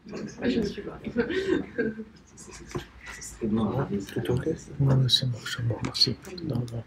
Je ne suis pas. Tout ok? Ouais, c'est bon, merci. Non, non.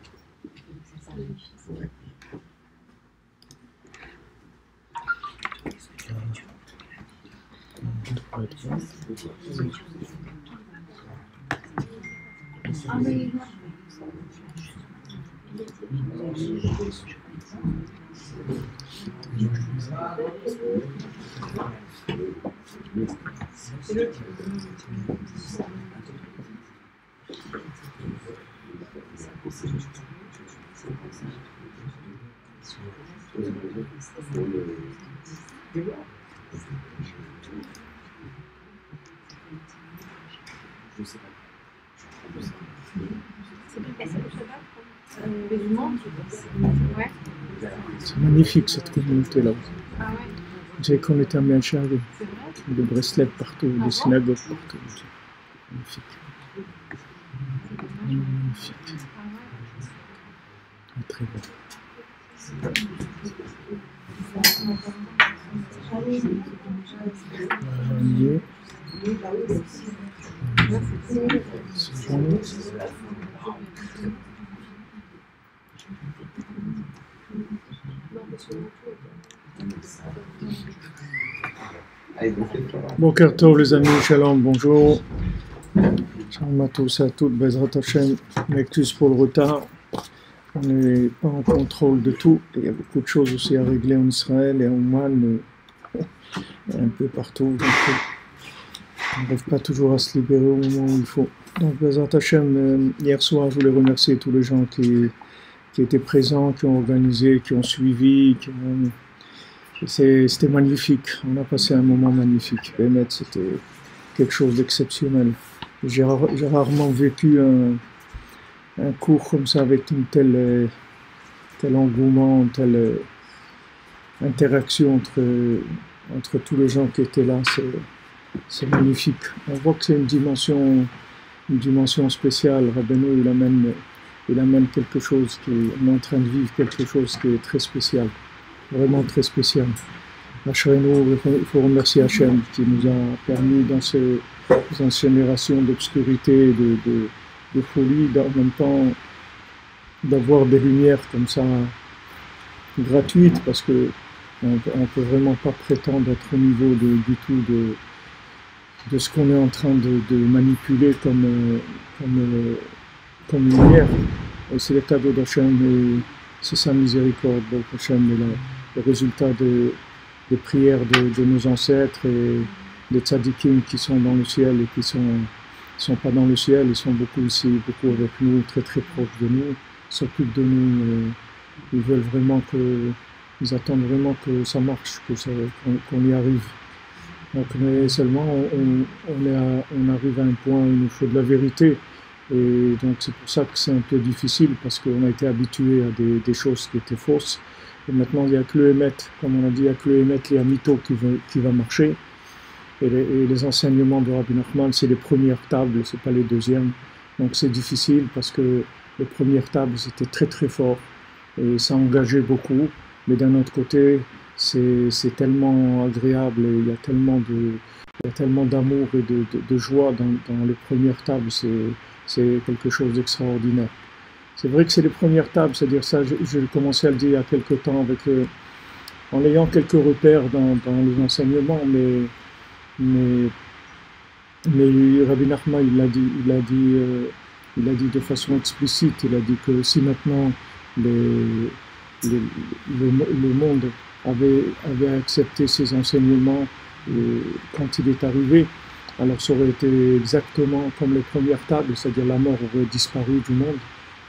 C'est magnifique cette communauté-là. Ah ouais. J'ai qu'on était à Mianchari, C'est vrai. des bracelets partout, des synagogues partout. Magnifique. Magnifique. Très bon. Mieux. C'est bon. Boker Tov les amis, shalom, bonjour. Shalom à tous et à toutes, Bezrat Hashem, m'excuse pour le retard. On n'est pas en contrôle de tout. Il y a beaucoup de choses aussi à régler en Israël et en Oman, et un peu partout. Donc, on n'arrive pas toujours à se libérer au moment où il faut. Donc, Bezrat Hashem, hier soir, je voulais remercier tous les gens qui étaient présents, qui ont organisé, qui ont suivi. C'était magnifique. On a passé un moment magnifique. Bémet, c'était quelque chose d'exceptionnel. J'ai rarement vécu un cours comme ça avec une tel engouement, une telle interaction entre tous les gens qui étaient là. C'est magnifique. On voit que c'est une dimension spéciale. Rabbeinu, il amène quelque chose on est en train de vivre quelque chose qui est très spécial. Vraiment très spécial. Ashrenu, il faut remercier Hachem qui nous a permis dans ces générations d'obscurité, de folie, en même temps d'avoir des lumières comme ça gratuites, parce que on peut vraiment pas prétendre être au niveau du tout de ce qu'on est en train de manipuler comme lumière. Et c'est le cadeau d'Hachem et c'est sa miséricorde, donc Hachem est le résultat des prières de nos ancêtres et des tzadikim qui sont dans le ciel et qui sont pas dans le ciel, ils sont beaucoup ici, beaucoup avec nous, très très proches de nous, ils s'occupent de nous, ils veulent vraiment ils attendent vraiment que ça marche, qu'on y arrive. Donc, mais seulement on arrive à un point où il nous faut de la vérité. Et donc c'est pour ça que c'est un peu difficile, parce qu'on a été habitué à des choses qui étaient fausses. Et maintenant il n'y a que le Hémet, comme on a dit, il n'y a que le Hémet et Amito qui va marcher. Et les enseignements de Rabbi Nachman, c'est les premières tables, c'est pas les deuxièmes. Donc c'est difficile parce que les premières tables c'était très très fort et ça engageait beaucoup. Mais d'un autre côté, c'est tellement agréable et il y a tellement d'amour et de joie dans les premières tables. C'est quelque chose d'extraordinaire. C'est vrai que c'est les premières tables, c'est-à-dire ça, je commençais à le dire il y a quelque temps en ayant quelques repères dans les enseignements, mais Rabbi Nachman, il a dit de façon explicite, il a dit que si maintenant le monde avait accepté ces enseignements quand il est arrivé, alors ça aurait été exactement comme les premières tables, c'est-à-dire la mort aurait disparu du monde,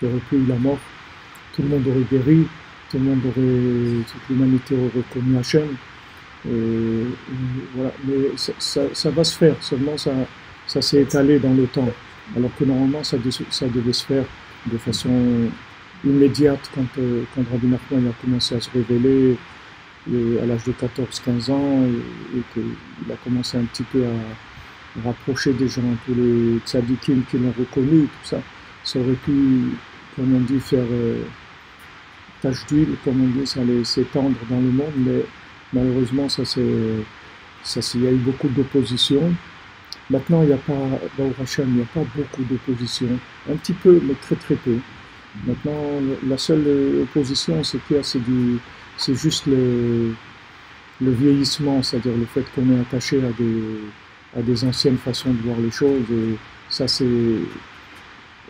il n'y aurait plus eu la mort, tout le monde aurait guéri, toute l'humanité aurait connu Hachem, et voilà. Mais ça va se faire, seulement ça s'est étalé dans le temps, alors que normalement ça devait se faire de façon immédiate quand Rabbi Nachman a commencé à se révéler à l'âge de 14-15 ans et qu'il a commencé un petit peu à rapprocher des gens, tous les tzadikim qui l'ont reconnu, tout ça. Ça aurait pu, comme on dit, faire tache d'huile, comme on dit, ça allait s'étendre dans le monde, mais malheureusement ça s'est il y a eu beaucoup d'opposition. Maintenant, il n'y a pas, Baruch Hashem, il n'y a pas beaucoup d'opposition. Un petit peu, mais très très peu. Maintenant, la seule opposition, c'est juste le vieillissement, c'est-à-dire le fait qu'on est attaché à des anciennes façons de voir les choses. Et ça, c'est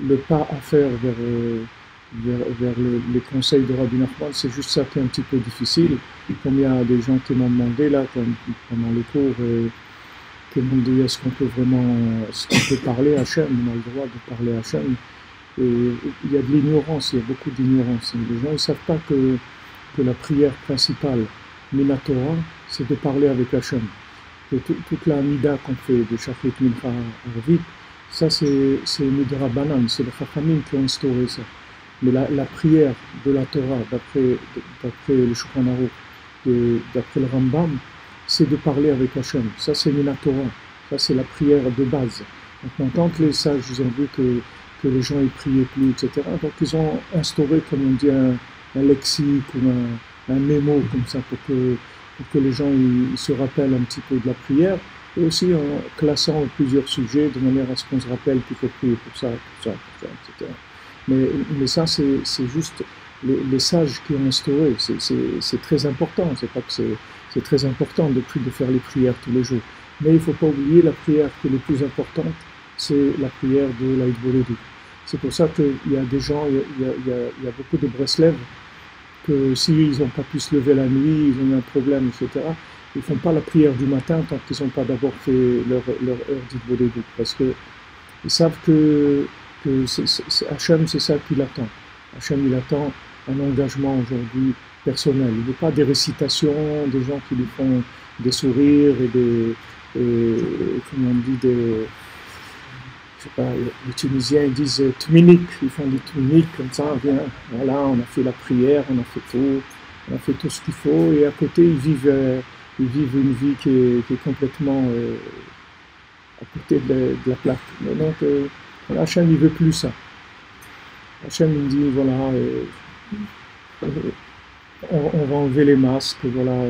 le pas à faire vers les conseils de Rabbi Nachman. C'est juste ça qui est un petit peu difficile. Comme il y a des gens qui m'ont demandé là, pendant les cours, qui m'ont dit est-ce qu'on peut parler à Hachem, on a le droit de parler à Hachem. Et il y a de l'ignorance, il y a beaucoup d'ignorance. Les gens ne savent pas que la prière principale, Minatora, c'est de parler avec Hachem. Que toute la Mida qu'on fait de Shachrit Mincha Arvit, ça c'est Midra Banan, c'est les Chachamim qui ont instauré ça. Mais la prière de la Torah, d'après le Shulchan Aruch, d'après le Rambam, c'est de parler avec Hachem. Ça c'est Minatora, ça c'est la prière de base. Maintenant, quand les sages ils ont vu que les gens ne priaient plus, etc., donc ils ont instauré, comme on dit, un lexique ou un mémo comme ça pour que les gens ils se rappellent un petit peu de la prière, et aussi en classant plusieurs sujets de manière à ce qu'on se rappelle qu'il faut prier pour ça, etc. Mais ça, c'est juste les sages qui ont instauré, c'est très important, c'est pas que c'est très important de faire les prières tous les jours, mais il ne faut pas oublier la prière qui est la plus importante, c'est la prière de l'Aïd Bolédou. C'est pour ça qu'il y a des gens, il y a beaucoup de Breslev, que s'ils n'ont pas pu se lever la nuit, ils ont eu un problème, etc., ils ne font pas la prière du matin tant qu'ils n'ont pas d'abord fait leur heure d'Idbolédou. Parce qu'ils savent que Hachem, c'est ça qu'il attend. Hachem, il attend un engagement aujourd'hui personnel. Il ne veut pas des récitations, des gens qui lui font des sourires comment on dit, je sais pas, les Tunisiens ils disent tminik, ils font des tminiks comme ça, viens, voilà, on a fait la prière, on a fait tout ce qu'il faut, et à côté ils vivent une vie qui est complètement à côté de la plaque. Mais donc, Hachem il veut plus ça. Hachem il dit, voilà, on va enlever les masques, voilà,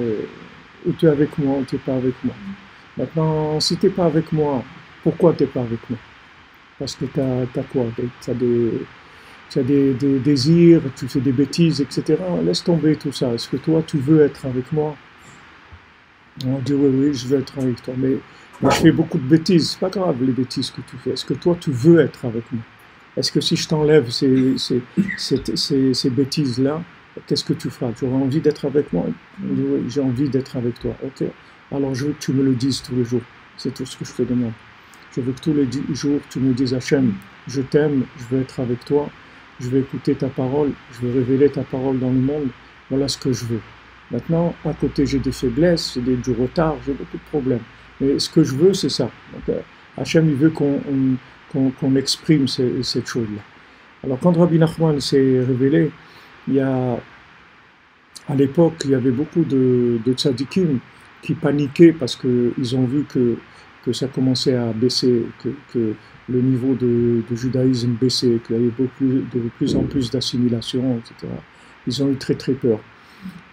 ou tu es avec moi, ou tu n'es pas avec moi. Maintenant, si tu n'es pas avec moi, pourquoi tu n'es pas avec moi? Parce que tu as quoi? Tu as des désirs, tu fais des bêtises, etc. Laisse tomber tout ça. Est-ce que toi, tu veux être avec moi? On dit oui, je veux être avec toi. Mais je fais beaucoup de bêtises. C'est pas grave les bêtises que tu fais. Est-ce que toi, tu veux être avec moi? Est-ce que si je t'enlève ces bêtises-là, qu'est-ce que tu feras? Tu auras envie d'être avec moi? On dit oui, j'ai envie d'être avec toi. Ok. Alors je veux que tu me le dises tous les jours. C'est tout ce que je te demande. Je veux que tous les jours, tu me dises Hachem, je t'aime, je veux être avec toi, je veux écouter ta parole, je veux révéler ta parole dans le monde, voilà ce que je veux. Maintenant, à côté, j'ai des faiblesses, j'ai du retard, j'ai beaucoup de problèmes. Mais ce que je veux, c'est ça. Donc, Hachem, il veut qu'on exprime cette chose-là. Alors, quand Rabbi Nachman s'est révélé, à l'époque, il y avait beaucoup de tzadikim qui paniquaient parce qu'ils ont vu que ça commençait à baisser, que le niveau de judaïsme baissait, qu'il y avait de plus en plus d'assimilation, etc. Ils ont eu très très peur.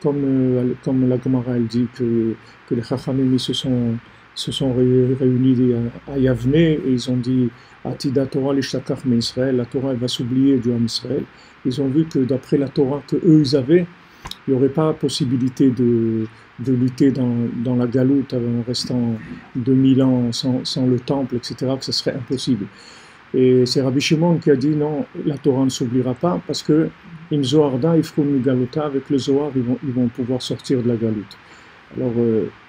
Comme la Gemara elle dit que les Chachamim se sont réunis à Yavne et ils ont dit Atida Torah l'ishtakach Israël, la Torah elle va s'oublier du Ham Israël. Ils ont vu que d'après la Torah que eux ils avaient, il n'y aurait pas possibilité de lutter dans la galoute en restant 2000 ans sans le temple, etc., que ce serait impossible. Et c'est Rabbi Shimon qui a dit non, la Torah ne s'oubliera pas parce que im Zoharda ifrun galota, avec le Zohar ils vont pouvoir sortir de la galoute. Alors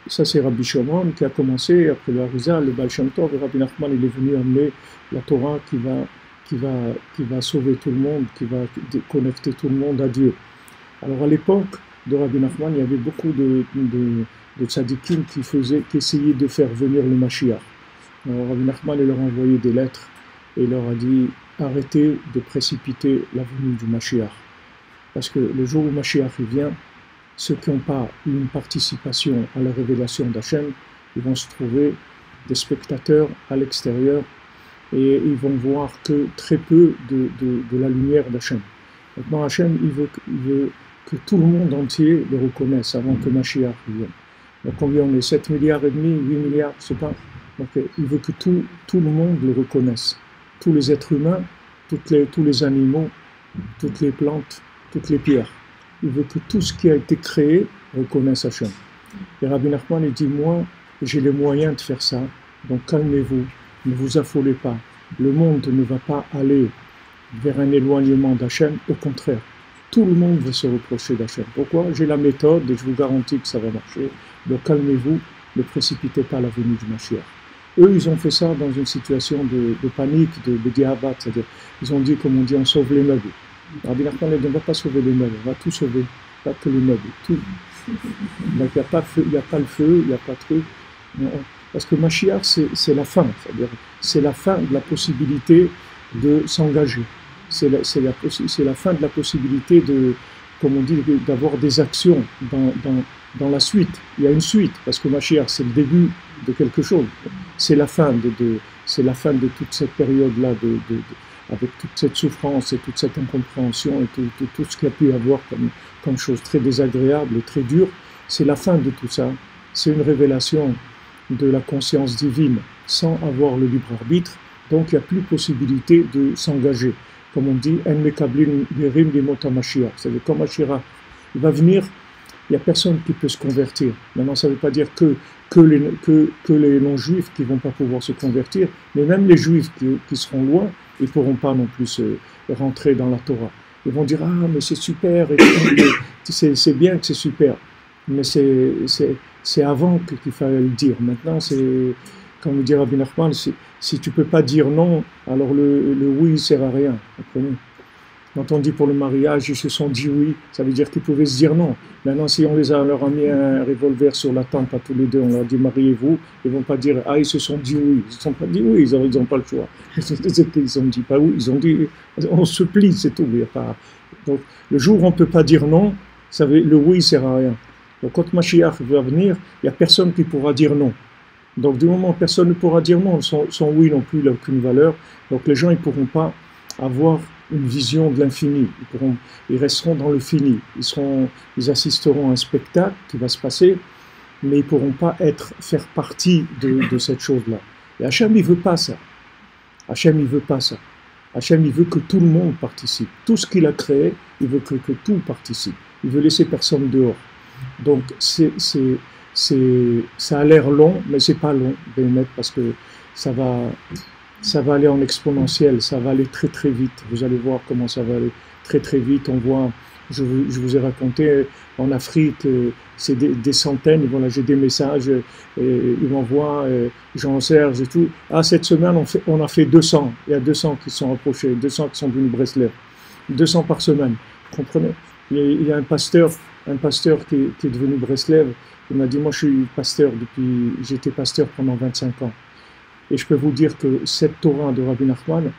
ça c'est Rabbi Shimon qui a commencé, après le Harizal, le Baal Shem Tov, et Rabbi Nachman il est venu amener la Torah qui va sauver tout le monde, qui va connecter tout le monde à Dieu. Alors à l'époque de Rabbi Nachman, il y avait beaucoup de tzadikim qui essayaient de faire venir le Mashiach. Alors Rabbi Nachman il leur a envoyé des lettres et il leur a dit arrêtez de précipiter la venue du Mashiach. Parce que le jour où Mashiach il vient, ceux qui n'ont pas eu une participation à la révélation d'Hachem, ils vont se trouver des spectateurs à l'extérieur et ils vont voir que très peu de la lumière d'Hachem. Maintenant Hachem il veut que tout le monde entier le reconnaisse avant que Mashiach vienne. Donc combien on est 7 milliards et demi, 8 milliards, je sais pas. Donc il veut que tout le monde le reconnaisse. Tous les êtres humains, tous les animaux, toutes les plantes, toutes les pierres. Il veut que tout ce qui a été créé reconnaisse Hachem. Et Rabbi Nachman, il dit, moi, j'ai les moyens de faire ça, donc calmez-vous, ne vous affolez pas. Le monde ne va pas aller vers un éloignement d'Hachem, au contraire. Tout le monde va se reprocher d'Hachem. Pourquoi? J'ai la méthode et je vous garantis que ça va marcher. Donc calmez-vous, ne précipitez pas la venue du Mashiach. Eux, ils ont fait ça dans une situation de panique, de diabat, c'est-à-dire, ils ont dit, comme on dit, on sauve les meubles. Rabbi Nachman, on ne va pas sauver les meubles, on va tout sauver, pas que les meubles, tout. Donc il n'y a pas le feu, il n'y a pas de truc. Parce que Mashiach, c'est la fin, c'est-à-dire, c'est la fin de la possibilité de s'engager. C'est la fin de la possibilité de, comme on dit, d'avoir des actions dans la suite. Il y a une suite, parce que Mashiach, c'est le début de quelque chose. C'est la fin c'est la fin de toute cette période-là, avec toute cette souffrance et toute cette incompréhension et tout ce qu'il y a pu y avoir comme chose très désagréable et très dure. C'est la fin de tout ça. C'est une révélation de la conscience divine sans avoir le libre arbitre. Donc il n'y a plus possibilité de s'engager. Comme on dit, En mekablin birim limot Mashiach. C'est-à-dire quand Mashiach va venir, il n'y a personne qui peut se convertir. Maintenant, ça ne veut pas dire que les non-juifs qui ne vont pas pouvoir se convertir, mais même les juifs qui seront loin, ils ne pourront pas non plus rentrer dans la Torah. Ils vont dire, ah, mais c'est super, c'est bien que c'est super, mais c'est avant qu'il fallait le dire. Maintenant, c'est, comme dit Rabbi Nachman, si tu ne peux pas dire non, alors le oui ne sert à rien. Comprenez? Quand on dit pour le mariage, ils se sont dit oui, ça veut dire qu'ils pouvaient se dire non. Maintenant, si on leur a mis un revolver sur la tempe à tous les deux, on leur dit mariez-vous, ils ne vont pas dire ah, ils se sont dit oui. Ils ne se sont pas dit oui, ils n'ont pas le choix. Ils ont dit pas oui, ils ont dit on se plie, c'est tout. Il y a pas... Donc, le jour où on ne peut pas dire non, le oui ne sert à rien. Donc, quand Mashiach va venir, il n'y a personne qui pourra dire non. Donc, du moment où personne ne pourra dire non, son oui non plus, il n'a aucune valeur. Donc, les gens, ils ne pourront pas avoir une vision de l'infini. Ils resteront dans le fini. Ils assisteront à un spectacle qui va se passer, mais ils ne pourront pas faire partie de cette chose-là. Et Hachem, il ne veut pas ça. Hachem, il veut pas ça. Hachem, il veut que tout le monde participe. Tout ce qu'il a créé, il veut que tout participe. Il veut laisser personne dehors. Donc, ça a l'air long, mais c'est pas long, parce que ça va aller en exponentiel, ça va aller très très vite. Vous allez voir comment ça va aller très très vite. On voit, je vous ai raconté, en Afrique, c'est des centaines, voilà, j'ai des messages, ils m'envoient, Jean-Serge et tout. Ah, cette semaine, on a fait 200, il y a 200 qui sont approchés, 200 qui sont venus Breslev, 200 par semaine, vous comprenez? Il y a un pasteur qui est devenu Breslev, il m'a dit, moi je suis pasteur j'étais pasteur pendant 25 ans. Et je peux vous dire que cette Torah de Rabbi Nachman,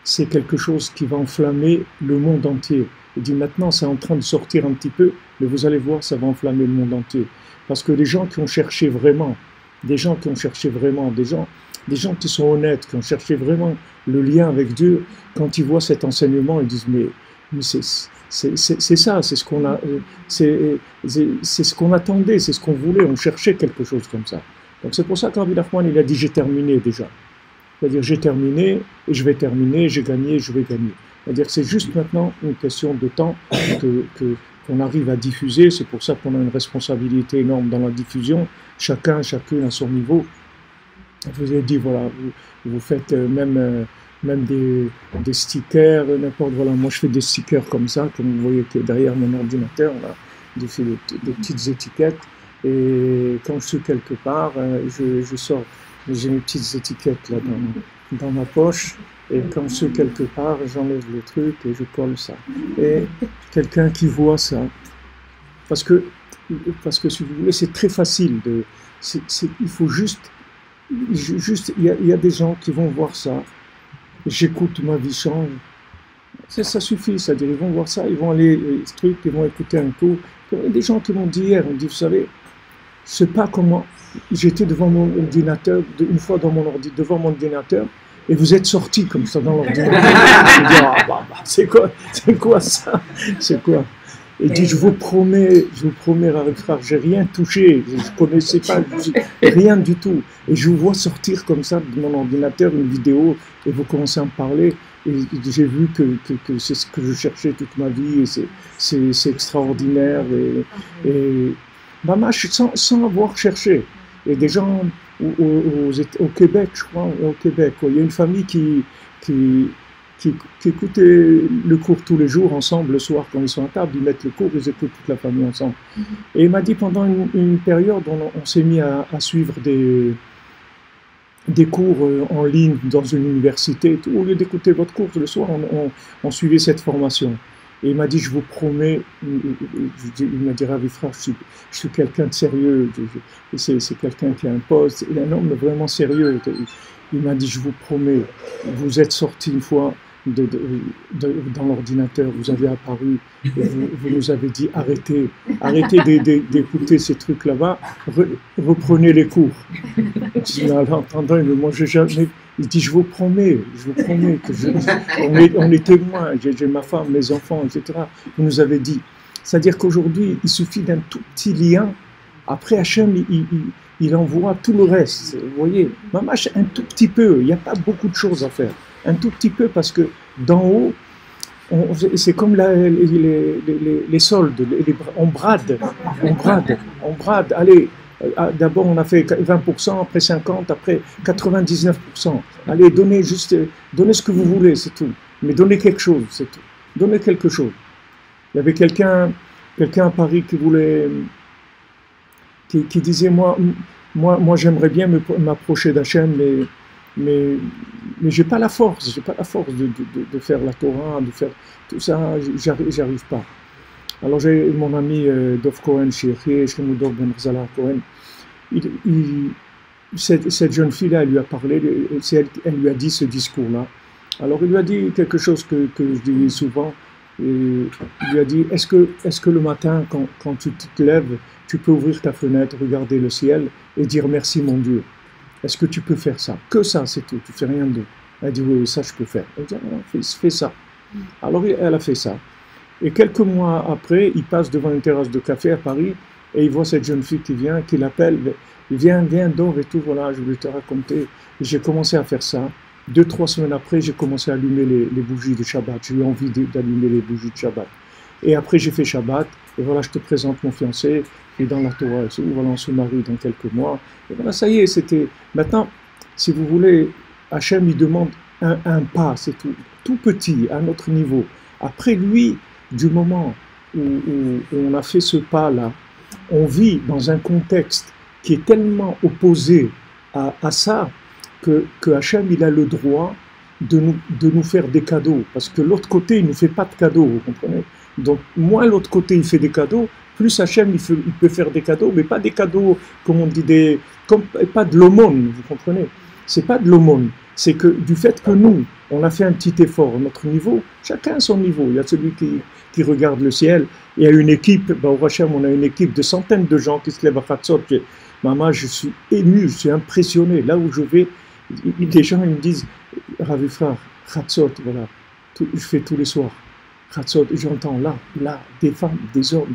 c'est quelque chose qui va enflammer le monde entier. Il dit maintenant, c'est en train de sortir un petit peu, mais vous allez voir, ça va enflammer le monde entier. Parce que les gens qui ont cherché vraiment, des gens qui sont honnêtes, qui ont cherché vraiment le lien avec Dieu, quand ils voient cet enseignement, ils disent, mais c'est ça, c'est ce qu'on attendait, c'est ce qu'on voulait, on cherchait quelque chose comme ça. Donc c'est pour ça que Rabbi Nachman, il a dit j'ai terminé déjà. C'est-à-dire j'ai terminé et je vais terminer, j'ai gagné, je vais gagner. C'est-à-dire que c'est juste maintenant une question de temps qu'on arrive à diffuser. C'est pour ça qu'on a une responsabilité énorme dans la diffusion. Chacune à son niveau. Je vous ai dit, voilà, vous faites même des stickers, n'importe, voilà. Moi je fais des stickers comme ça, comme vous voyez qui est derrière mon ordinateur, là. Je fais des petites étiquettes. Et quand je suis quelque part, je sors, j'ai mes petites étiquettes là dans ma poche, et quand je suis quelque part, j'enlève le truc et je colle ça. Et quelqu'un qui voit ça, parce que si vous voulez, c'est très facile, il faut juste, il y a des gens qui vont voir ça, j'écoute, ma vie change, ça suffit, c'est-à-dire ils vont voir ça, ils vont aller, ce truc, ils vont écouter un coup. Il y a des gens qui m'ont dit hier, on dit, vous savez, je ne sais pas comment, j'étais devant mon ordinateur, une fois devant mon ordinateur, et vous êtes sorti comme ça dans l'ordinateur. Je me dis, c'est quoi ça? C'est quoi? Il dit, je vous promets, frère, j'ai rien touché, je ne connaissais pas rien du tout. Et je vous vois sortir comme ça de mon ordinateur une vidéo et vous commencez à me parler. Et j'ai vu que c'est ce que je cherchais toute ma vie et c'est extraordinaire. Et Mamash, sans avoir cherché. Et des gens au Québec, je crois, au Québec, il y a une famille qui écoutent le cours tous les jours ensemble, le soir quand ils sont à table, ils mettent le cours, ils écoutent toute la famille ensemble. Et il m'a dit pendant une période, on s'est mis à suivre des cours en ligne dans une université, et tout. Au lieu d'écouter votre cours le soir, on suivait cette formation. Et il m'a dit, je vous promets, il m'a dit, Ravi frère, je suis quelqu'un de sérieux, c'est quelqu'un qui a un poste, il est un homme vraiment sérieux. Il m'a dit, je vous promets, vous êtes sorti une fois dans l'ordinateur, vous avez apparu, et vous nous avez dit, arrêtez d'écouter ces trucs là-bas, reprenez les cours. Je dis, en entendant, il me mangeait jamais. Il dit, je vous promets que on est témoins, j'ai ma femme, mes enfants, etc. Vous nous avez dit. C'est-à-dire qu'aujourd'hui, il suffit d'un tout petit lien. Après, Hachem, il envoie tout le reste. Vous voyez, Mamash, un tout petit peu. Il n'y a pas beaucoup de choses à faire. Un tout petit peu parce que d'en haut, c'est comme les soldes. On brade. Allez. D'abord, on a fait 20%, après 50%, après 99%. Allez, donnez ce que vous voulez, c'est tout. Mais donnez quelque chose, c'est tout. Donnez quelque chose. Il y avait quelqu'un à Paris qui disait, moi j'aimerais bien m'approcher d'Hachem, mais j'ai pas la force de faire la Torah, de faire tout ça, j'arrive pas. Alors j'ai mon ami Dov Cohen, chez Dov Ben Rzala Cohen, cette jeune fille-là, elle lui a parlé, elle lui a dit ce discours-là. Alors il lui a dit quelque chose que je dis souvent, il lui a dit, est-ce que le matin, quand tu te lèves, tu peux ouvrir ta fenêtre, regarder le ciel et dire merci mon Dieu? Est-ce que tu peux faire ça? Que ça, c'est tout, tu fais rien d'autre. Elle a dit, oui, ça je peux faire. Elle dit, fais ça. Alors elle a fait ça. Et quelques mois après, il passe devant une terrasse de café à Paris et il voit cette jeune fille qui vient, qui l'appelle, viens, Dov et tout, voilà, je voulais te raconter. Et j'ai commencé à faire ça. 2-3 semaines après, j'ai commencé à allumer les bougies de Shabbat. J'ai eu envie d'allumer les bougies de Shabbat. Et après, j'ai fait Shabbat. Et voilà, je te présente mon fiancé. Et dans la Torah, voilà, on se marie dans quelques mois. Et voilà, ça y est, c'était... Maintenant, si vous voulez, Hachem, il demande un pas, c'est tout petit, à notre niveau. Après lui, du moment où on a fait ce pas-là, on vit dans un contexte qui est tellement opposé à ça que Hachem, il a le droit de nous faire des cadeaux. Parce que l'autre côté, il ne nous fait pas de cadeaux, vous comprenez? Donc, moins l'autre côté, il fait des cadeaux, plus Hachem, il peut faire des cadeaux, mais pas des cadeaux, comme on dit, pas de l'aumône, vous comprenez? C'est pas de l'aumône. C'est que du fait que nous, on a fait un petit effort à notre niveau, chacun à son niveau. Il y a celui qui regarde le ciel. Il y a une équipe, au Hachem, on a une équipe de centaines de gens qui se lèvent à Khatsot. Maman, je suis ému, je suis impressionné. Là où je vais, les gens ils me disent, Ravi frère, Khatsot, voilà, je fais tous les soirs. Khatsot, j'entends là, des femmes, des hommes.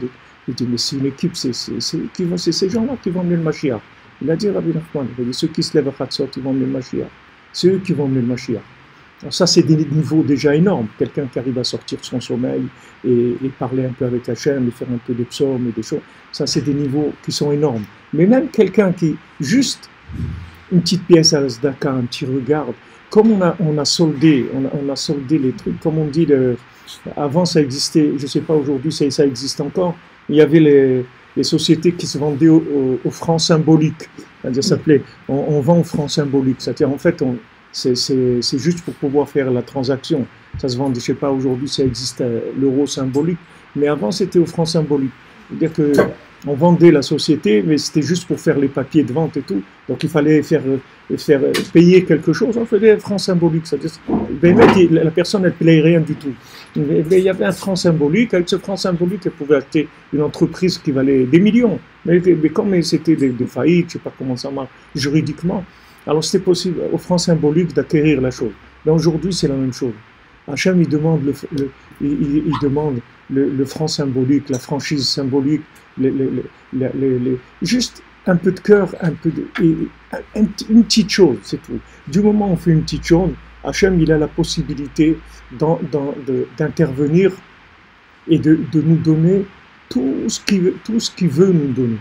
Je dis, mais c'est une équipe, c'est ces gens-là qui vont emmener le Mashiach. Il a dit, Rabbi Nachman, il a dit, ceux qui se lèvent à Khatsot, ils vont emmener le Mashiach. C'est eux qui vont emmener le Mashiach. Alors ça, c'est des niveaux déjà énormes. Quelqu'un qui arrive à sortir de son sommeil et parler un peu avec Hachem, et faire un peu des psaumes et des choses, ça, c'est des niveaux qui sont énormes. Mais même quelqu'un qui, juste une petite pièce à Zdaka, un petit regard, comme on a soldé les trucs, comme on dit, avant ça existait, je ne sais pas aujourd'hui ça existe encore, il y avait les sociétés qui se vendaient aux francs symboliques. C'est-à-dire, ça s'appelait, on vend aux francs symboliques. C'est-à-dire, en fait, c'est juste pour pouvoir faire la transaction. Ça se vend, je ne sais pas, aujourd'hui, ça existe l'euro symbolique, mais avant, c'était aux francs symboliques. C'est-à-dire qu'on vendait la société, mais c'était juste pour faire les papiers de vente et tout. Donc, il fallait faire payer quelque chose. On faisait un franc symbolique. C'est-à-dire, la personne, elle ne payait rien du tout. Mais il y avait un franc symbolique. Avec ce franc symbolique, elle pouvait acheter une entreprise qui valait des millions. Mais comme c'était des faillites, je ne sais pas comment ça marche juridiquement, alors c'était possible au franc symbolique d'acquérir la chose. Mais aujourd'hui, c'est la même chose. Hachem, il demande il demande le franc symbolique, la franchise symbolique, juste un peu de cœur, une petite chose, c'est tout. Du moment où on fait une petite chose, Hachem, il a la possibilité d'intervenir et de nous donner tout ce qu'il veut nous donner.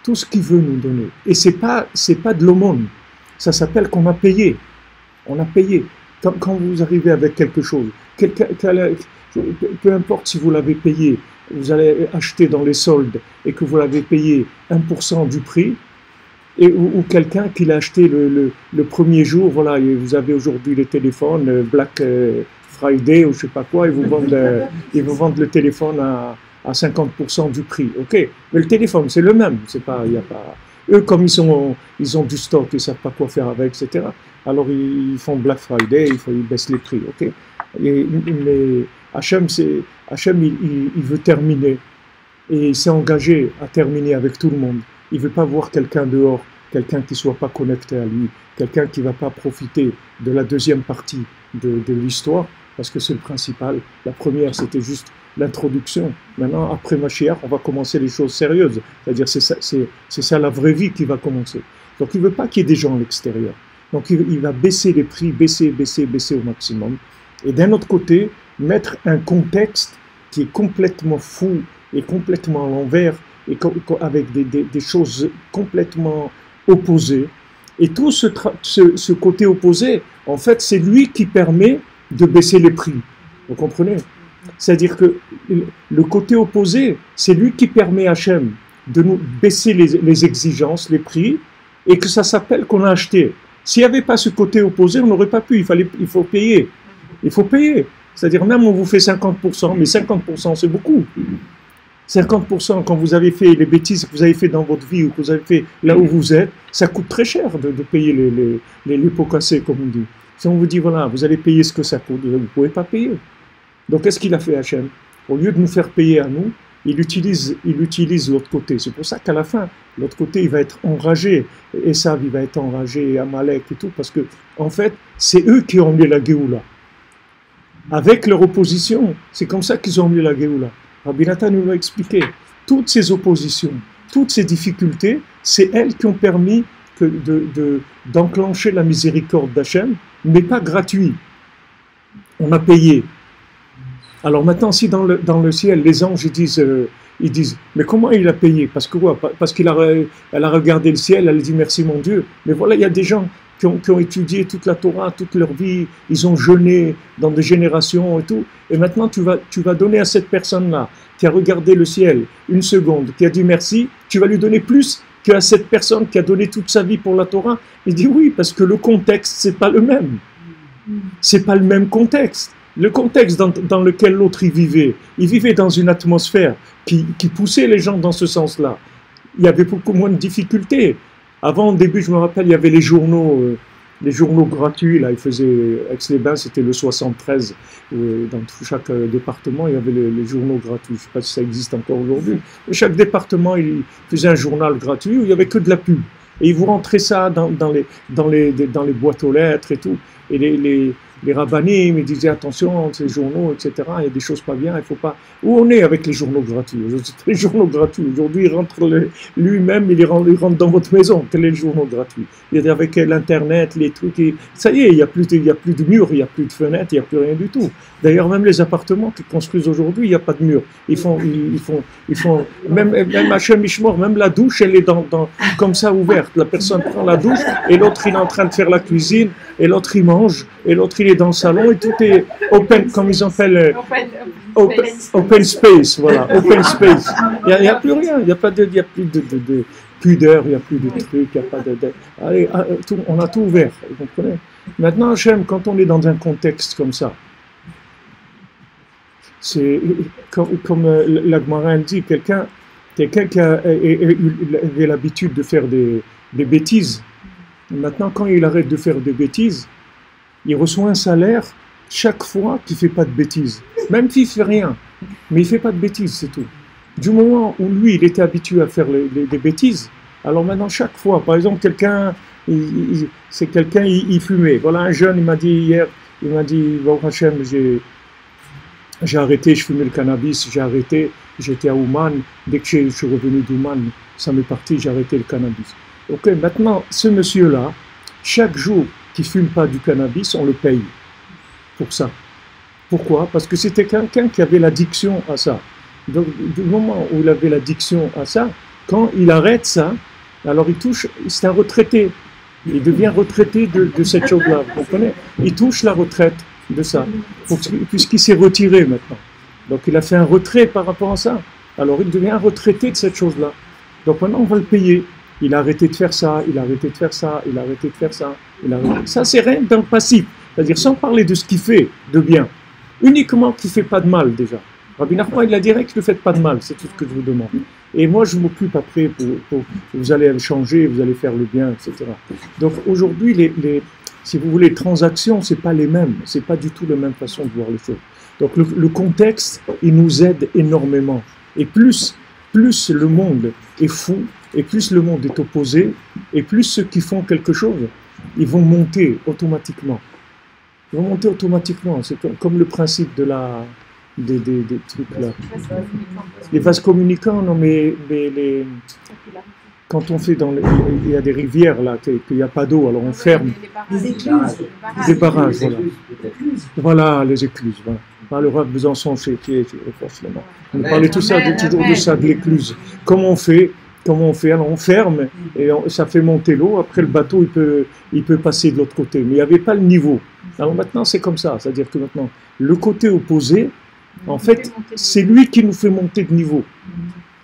Tout ce qu'il veut nous donner. Et c'est pas de l'aumône. Ça s'appelle qu'on a payé. On a payé. Quand vous arrivez avec quelque chose, peu importe si vous l'avez payé, vous allez acheter dans les soldes et que vous l'avez payé 1% du prix, ou quelqu'un qui l'a acheté le premier jour, voilà, et vous avez aujourd'hui les téléphones, Black Friday ou je sais pas quoi, ils vous vendent le téléphone à 50% du prix, ok, mais le téléphone c'est le même, c'est pas, il y a pas, eux comme ils ont du stock, ils savent pas quoi faire avec, etc. Alors ils font Black Friday, ils baissent les prix, ok. Mais Hachem, il veut terminer et il s'est engagé à terminer avec tout le monde. Il veut pas voir quelqu'un dehors, quelqu'un qui soit pas connecté à lui, quelqu'un qui va pas profiter de la deuxième partie de l'histoire, parce que c'est le principal. La première, c'était juste l'introduction. Maintenant, après Mashiach, on va commencer les choses sérieuses. C'est-à-dire, c'est ça la vraie vie qui va commencer. Donc, il veut pas qu'il y ait des gens à l'extérieur. Donc, il va baisser les prix, baisser au maximum. Et d'un autre côté, mettre un contexte qui est complètement fou et complètement à l'envers, et avec des choses complètement opposées. Et tout ce côté opposé, en fait, c'est lui qui permet de baisser les prix. Vous comprenez? C'est-à-dire que le côté opposé, c'est lui qui permet à Hachem de nous baisser les exigences, les prix, et que ça s'appelle qu'on a acheté. S'il n'y avait pas ce côté opposé, on n'aurait pas pu. Il faut payer. Il faut payer. C'est-à-dire, même on vous fait 50%, mais 50%, c'est beaucoup. 50% quand vous avez fait les bêtises que vous avez fait dans votre vie ou que vous avez fait là où vous êtes, ça coûte très cher de payer les pots cassés, comme on dit. Si on vous dit, voilà, vous allez payer ce que ça coûte, vous ne pouvez pas payer. Donc, qu'est-ce qu'il a fait, Hachem? Au lieu de nous faire payer à nous, il utilise l'autre côté. C'est pour ça qu'à la fin, l'autre côté, il va être enragé. Esav, il va être enragé, Amalek et tout, parce que, en fait, c'est eux qui ont mis la Géoula. Avec leur opposition, c'est comme ça qu'ils ont mis la Géoula. Rabbi Nathan nous l'a expliqué. Toutes ces oppositions, toutes ces difficultés, c'est elles qui ont permis d'enclencher la miséricorde d'Hachem, mais pas gratuit. On a payé. Alors maintenant, si dans le ciel, les anges ils disent, mais comment il a payé? Parce que quoi? Parce qu'elle a regardé le ciel, elle a dit merci mon Dieu. Mais voilà, il y a des gens qui ont étudié toute la Torah, toute leur vie, ils ont jeûné dans des générations et tout. Et maintenant, tu vas donner à cette personne-là qui a regardé le ciel une seconde, qui a dit merci, tu vas lui donner plus qu'à cette personne qui a donné toute sa vie pour la Torah. Il dit oui, parce que le contexte, c'est pas le même. C'est pas le même contexte. Le contexte dans lequel l'autre il vivait dans une atmosphère qui poussait les gens dans ce sens-là. Il y avait beaucoup moins de difficultés. Avant, au début, je me rappelle, il y avait les journaux gratuits. Là, ils faisaient, Aix-les-Bains, c'était le 73. Dans chaque département, il y avait les journaux gratuits. Je ne sais pas si ça existe encore aujourd'hui. Et chaque département, il faisait un journal gratuit où il n'y avait que de la pub. Et ils vous rentraient ça dans les boîtes aux lettres et tout. Et les rabbinim, ils disaient attention, ces journaux, etc. Il y a des choses pas bien, il faut pas. Où on est avec les journaux gratuits? Les journaux gratuits. Aujourd'hui, il rentre lui-même, il rentre dans votre maison. Quel est le journal gratuit? Il y a avec l'internet, les trucs. Ça y est, il y a plus de murs, il y a plus de fenêtres, il y a plus rien du tout. D'ailleurs, même les appartements qu'ils construisent aujourd'hui, il n'y a pas de murs. Ils font même Hachem Ishmor, même la douche, elle est comme ça ouverte. La personne prend la douche et l'autre il est en train de faire la cuisine et l'autre il mange et l'autre il est dans le salon et tout est open, comme ils appellent open space, voilà, open space. Il n'y a plus rien, il n'y a plus de pudeur, il n'y a plus de trucs, il n'y a pas de allez, on a tout ouvert, vous comprenez? Maintenant, Hachem, quand on est dans un contexte comme ça, c'est comme la Gemara dit, quelqu'un qui avait l'habitude de faire des bêtises. Maintenant, quand il arrête de faire des bêtises, il reçoit un salaire chaque fois qu'il ne fait pas de bêtises. Même s'il ne fait rien, mais il ne fait pas de bêtises, c'est tout. Du moment où lui, il était habitué à faire des bêtises, alors maintenant, chaque fois, par exemple, quelqu'un il fumait. Voilà, un jeune, il m'a dit hier, Il m'a dit, Baruch Hashem, j'ai arrêté, je fumais le cannabis, j'ai arrêté, j'étais à Ouman, dès que je suis revenu d'Ouman, ça m'est parti, j'ai arrêté le cannabis. Ok, maintenant, ce monsieur-là, chaque jour qu'il ne fume pas du cannabis, on le paye pour ça. Pourquoi? Parce que c'était quelqu'un qui avait l'addiction à ça. Donc, du moment où il avait l'addiction à ça, quand il arrête ça, alors il touche, c'est un retraité. Il devient retraité de cette chose-là, vous comprenez? Il touche la retraite de ça, puisqu'il s'est retiré maintenant. Donc il a fait un retrait par rapport à ça. Alors il devient retraité de cette chose-là. Donc maintenant on va le payer. Il a arrêté de faire ça, il a arrêté de faire ça, il a arrêté de faire ça. Ça c'est rien dans le passif. C'est-à-dire sans parler de ce qu'il fait de bien. Uniquement qu'il ne fait pas de mal déjà. Rabbi Nachman il a dit que ne faites pas de mal, c'est tout ce que je vous demande. Et moi je m'occupe après, vous allez changer, vous allez faire le bien, etc. Donc aujourd'hui, si vous voulez, les transactions, ce n'est pas les mêmes, ce n'est pas du tout la même façon de voir les choses. Donc le contexte, il nous aide énormément. Et plus le monde est fou, et plus le monde est opposé, et plus ceux qui font quelque chose, ils vont monter automatiquement. Ils vont monter automatiquement. C'est comme le principe de des trucs là. Les vases communicants, non mais quand on fait il y a des rivières là, qu'il n'y a pas d'eau, alors on ferme. Les écluses. Des barrages, voilà. Voilà, les écluses. Voilà. Le Rav Besançon, forcément. On parlait toujours de ça, de l'écluse. Comment on fait? Alors on ferme et ça fait monter l'eau. Après le bateau, il peut passer de l'autre côté. Mais il n'y avait pas le niveau. Alors maintenant, c'est comme ça. C'est-à-dire que maintenant, le côté opposé, en fait, c'est lui qui nous fait monter de niveau.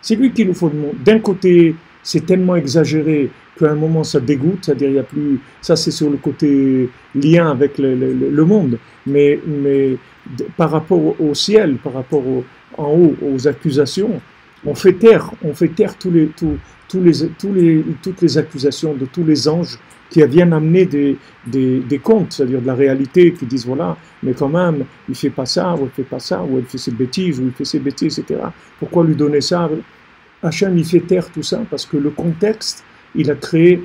C'est lui qui nous faut monter. D'un côté, c'est tellement exagéré qu'à un moment, ça dégoûte. C'est-à-dire, il n'y a plus... Ça, c'est sur le côté lien avec le monde. Mais par rapport au ciel, par rapport en haut, aux accusations, on fait taire toutes les accusations de tous les anges qui viennent amener des contes, c'est-à-dire de la réalité, qui disent voilà, mais quand même, il ne fait pas ça, ou elle ne fait pas ça, ou elle fait ses bêtises, ou il fait ses bêtises, etc. Pourquoi lui donner ça? Hachem, il fait taire tout ça parce que le contexte, il a créé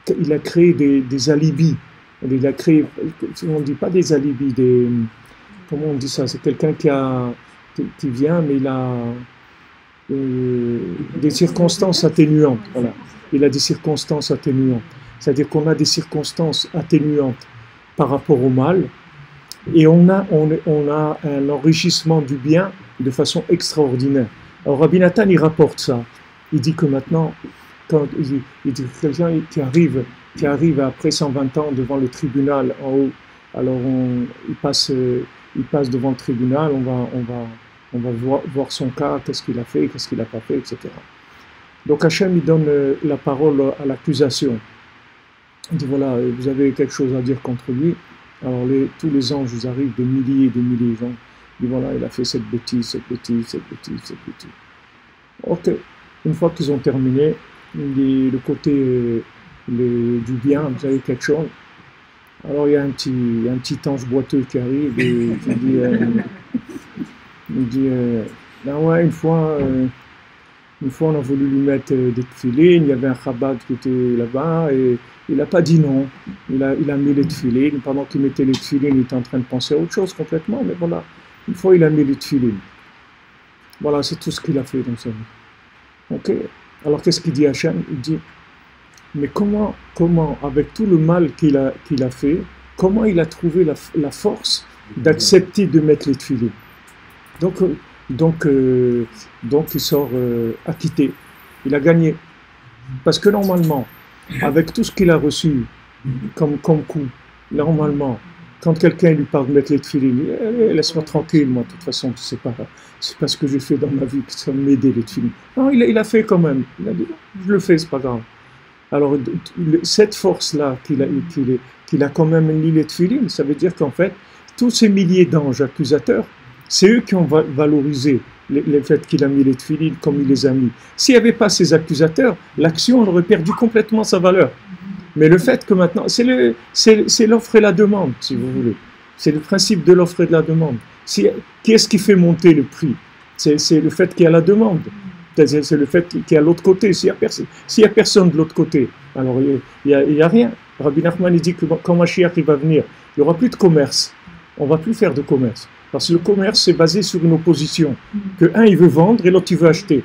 des alibis. Il a créé, on ne dit pas des alibis, comment on dit ça? C'est quelqu'un qui vient, mais il a des circonstances atténuantes. Voilà. Il a des circonstances atténuantes. C'est-à-dire qu'on a des circonstances atténuantes par rapport au mal, et on a un enrichissement du bien de façon extraordinaire. Alors Rabbi Nathan, il rapporte ça. Il dit que maintenant, quand il dit que quelqu'un qui arrive après 120 ans devant le tribunal en haut, alors il passe devant le tribunal, on va voir son cas, qu'est-ce qu'il a fait, qu'est-ce qu'il n'a pas fait, etc. Donc Hachem, il donne la parole à l'accusation. Il dit voilà, vous avez quelque chose à dire contre lui. Alors tous les anges, ils arrivent, des milliers et des milliers d'anges. Il dit voilà, il a fait cette bêtise, cette bêtise, cette bêtise, cette bêtise. Ok, une fois qu'ils ont terminé, il dit le côté du bien, vous avez quelque chose. Alors il y a un petit ange boiteux qui arrive et il dit ah ouais, une fois on a voulu lui mettre des tefilines, il y avait un Chabad qui était là-bas et il n'a pas dit non. Il a mis les tefilines. Pendant qu'il mettait les tefilines, il était en train de penser à autre chose complètement, mais voilà. Une fois, il a mis les tefilines. Voilà, c'est tout ce qu'il a fait dans sa vie. Ok. Alors, qu'est-ce qu'il dit Hachem? Il dit, mais comment, avec tout le mal qu'il a fait, comment il a trouvé la force d'accepter de mettre les tefilines? Donc, il sort acquitté. Il a gagné. Parce que normalement, avec tout ce qu'il a reçu comme coup, normalement, quand quelqu'un lui parle de mettre les tefilines, laisse-moi tranquille, moi, de toute façon, c'est pas ce que j'ai fait dans ma vie qui ça m'aider les tefilines. Non, il a fait quand même. Il a dit, je le fais, c'est pas grave. Alors, cette force-là qu'il a quand même mis les tefilines, ça veut dire qu'en fait, tous ces milliers d'anges accusateurs, c'est eux qui ont valorisé le fait qu'il a mis les tefilines comme il les a mis. S'il n'y avait pas ces accusateurs, l'action aurait perdu complètement sa valeur. Mais le fait que maintenant, c'est l'offre et la demande, si vous voulez. C'est le principe de l'offre et de la demande. Qui est-ce qui fait monter le prix? C'est le fait qu'il y a la demande. C'est le fait qu'il y a l'autre côté. S'il n'y a personne de l'autre côté, alors il n'y a rien. Rabbi Nachman dit que quand Mashiach il va venir, il n'y aura plus de commerce. on ne va plus faire de commerce. Parce que le commerce, c'est basé sur une opposition. Que un, il veut vendre et l'autre, il veut acheter.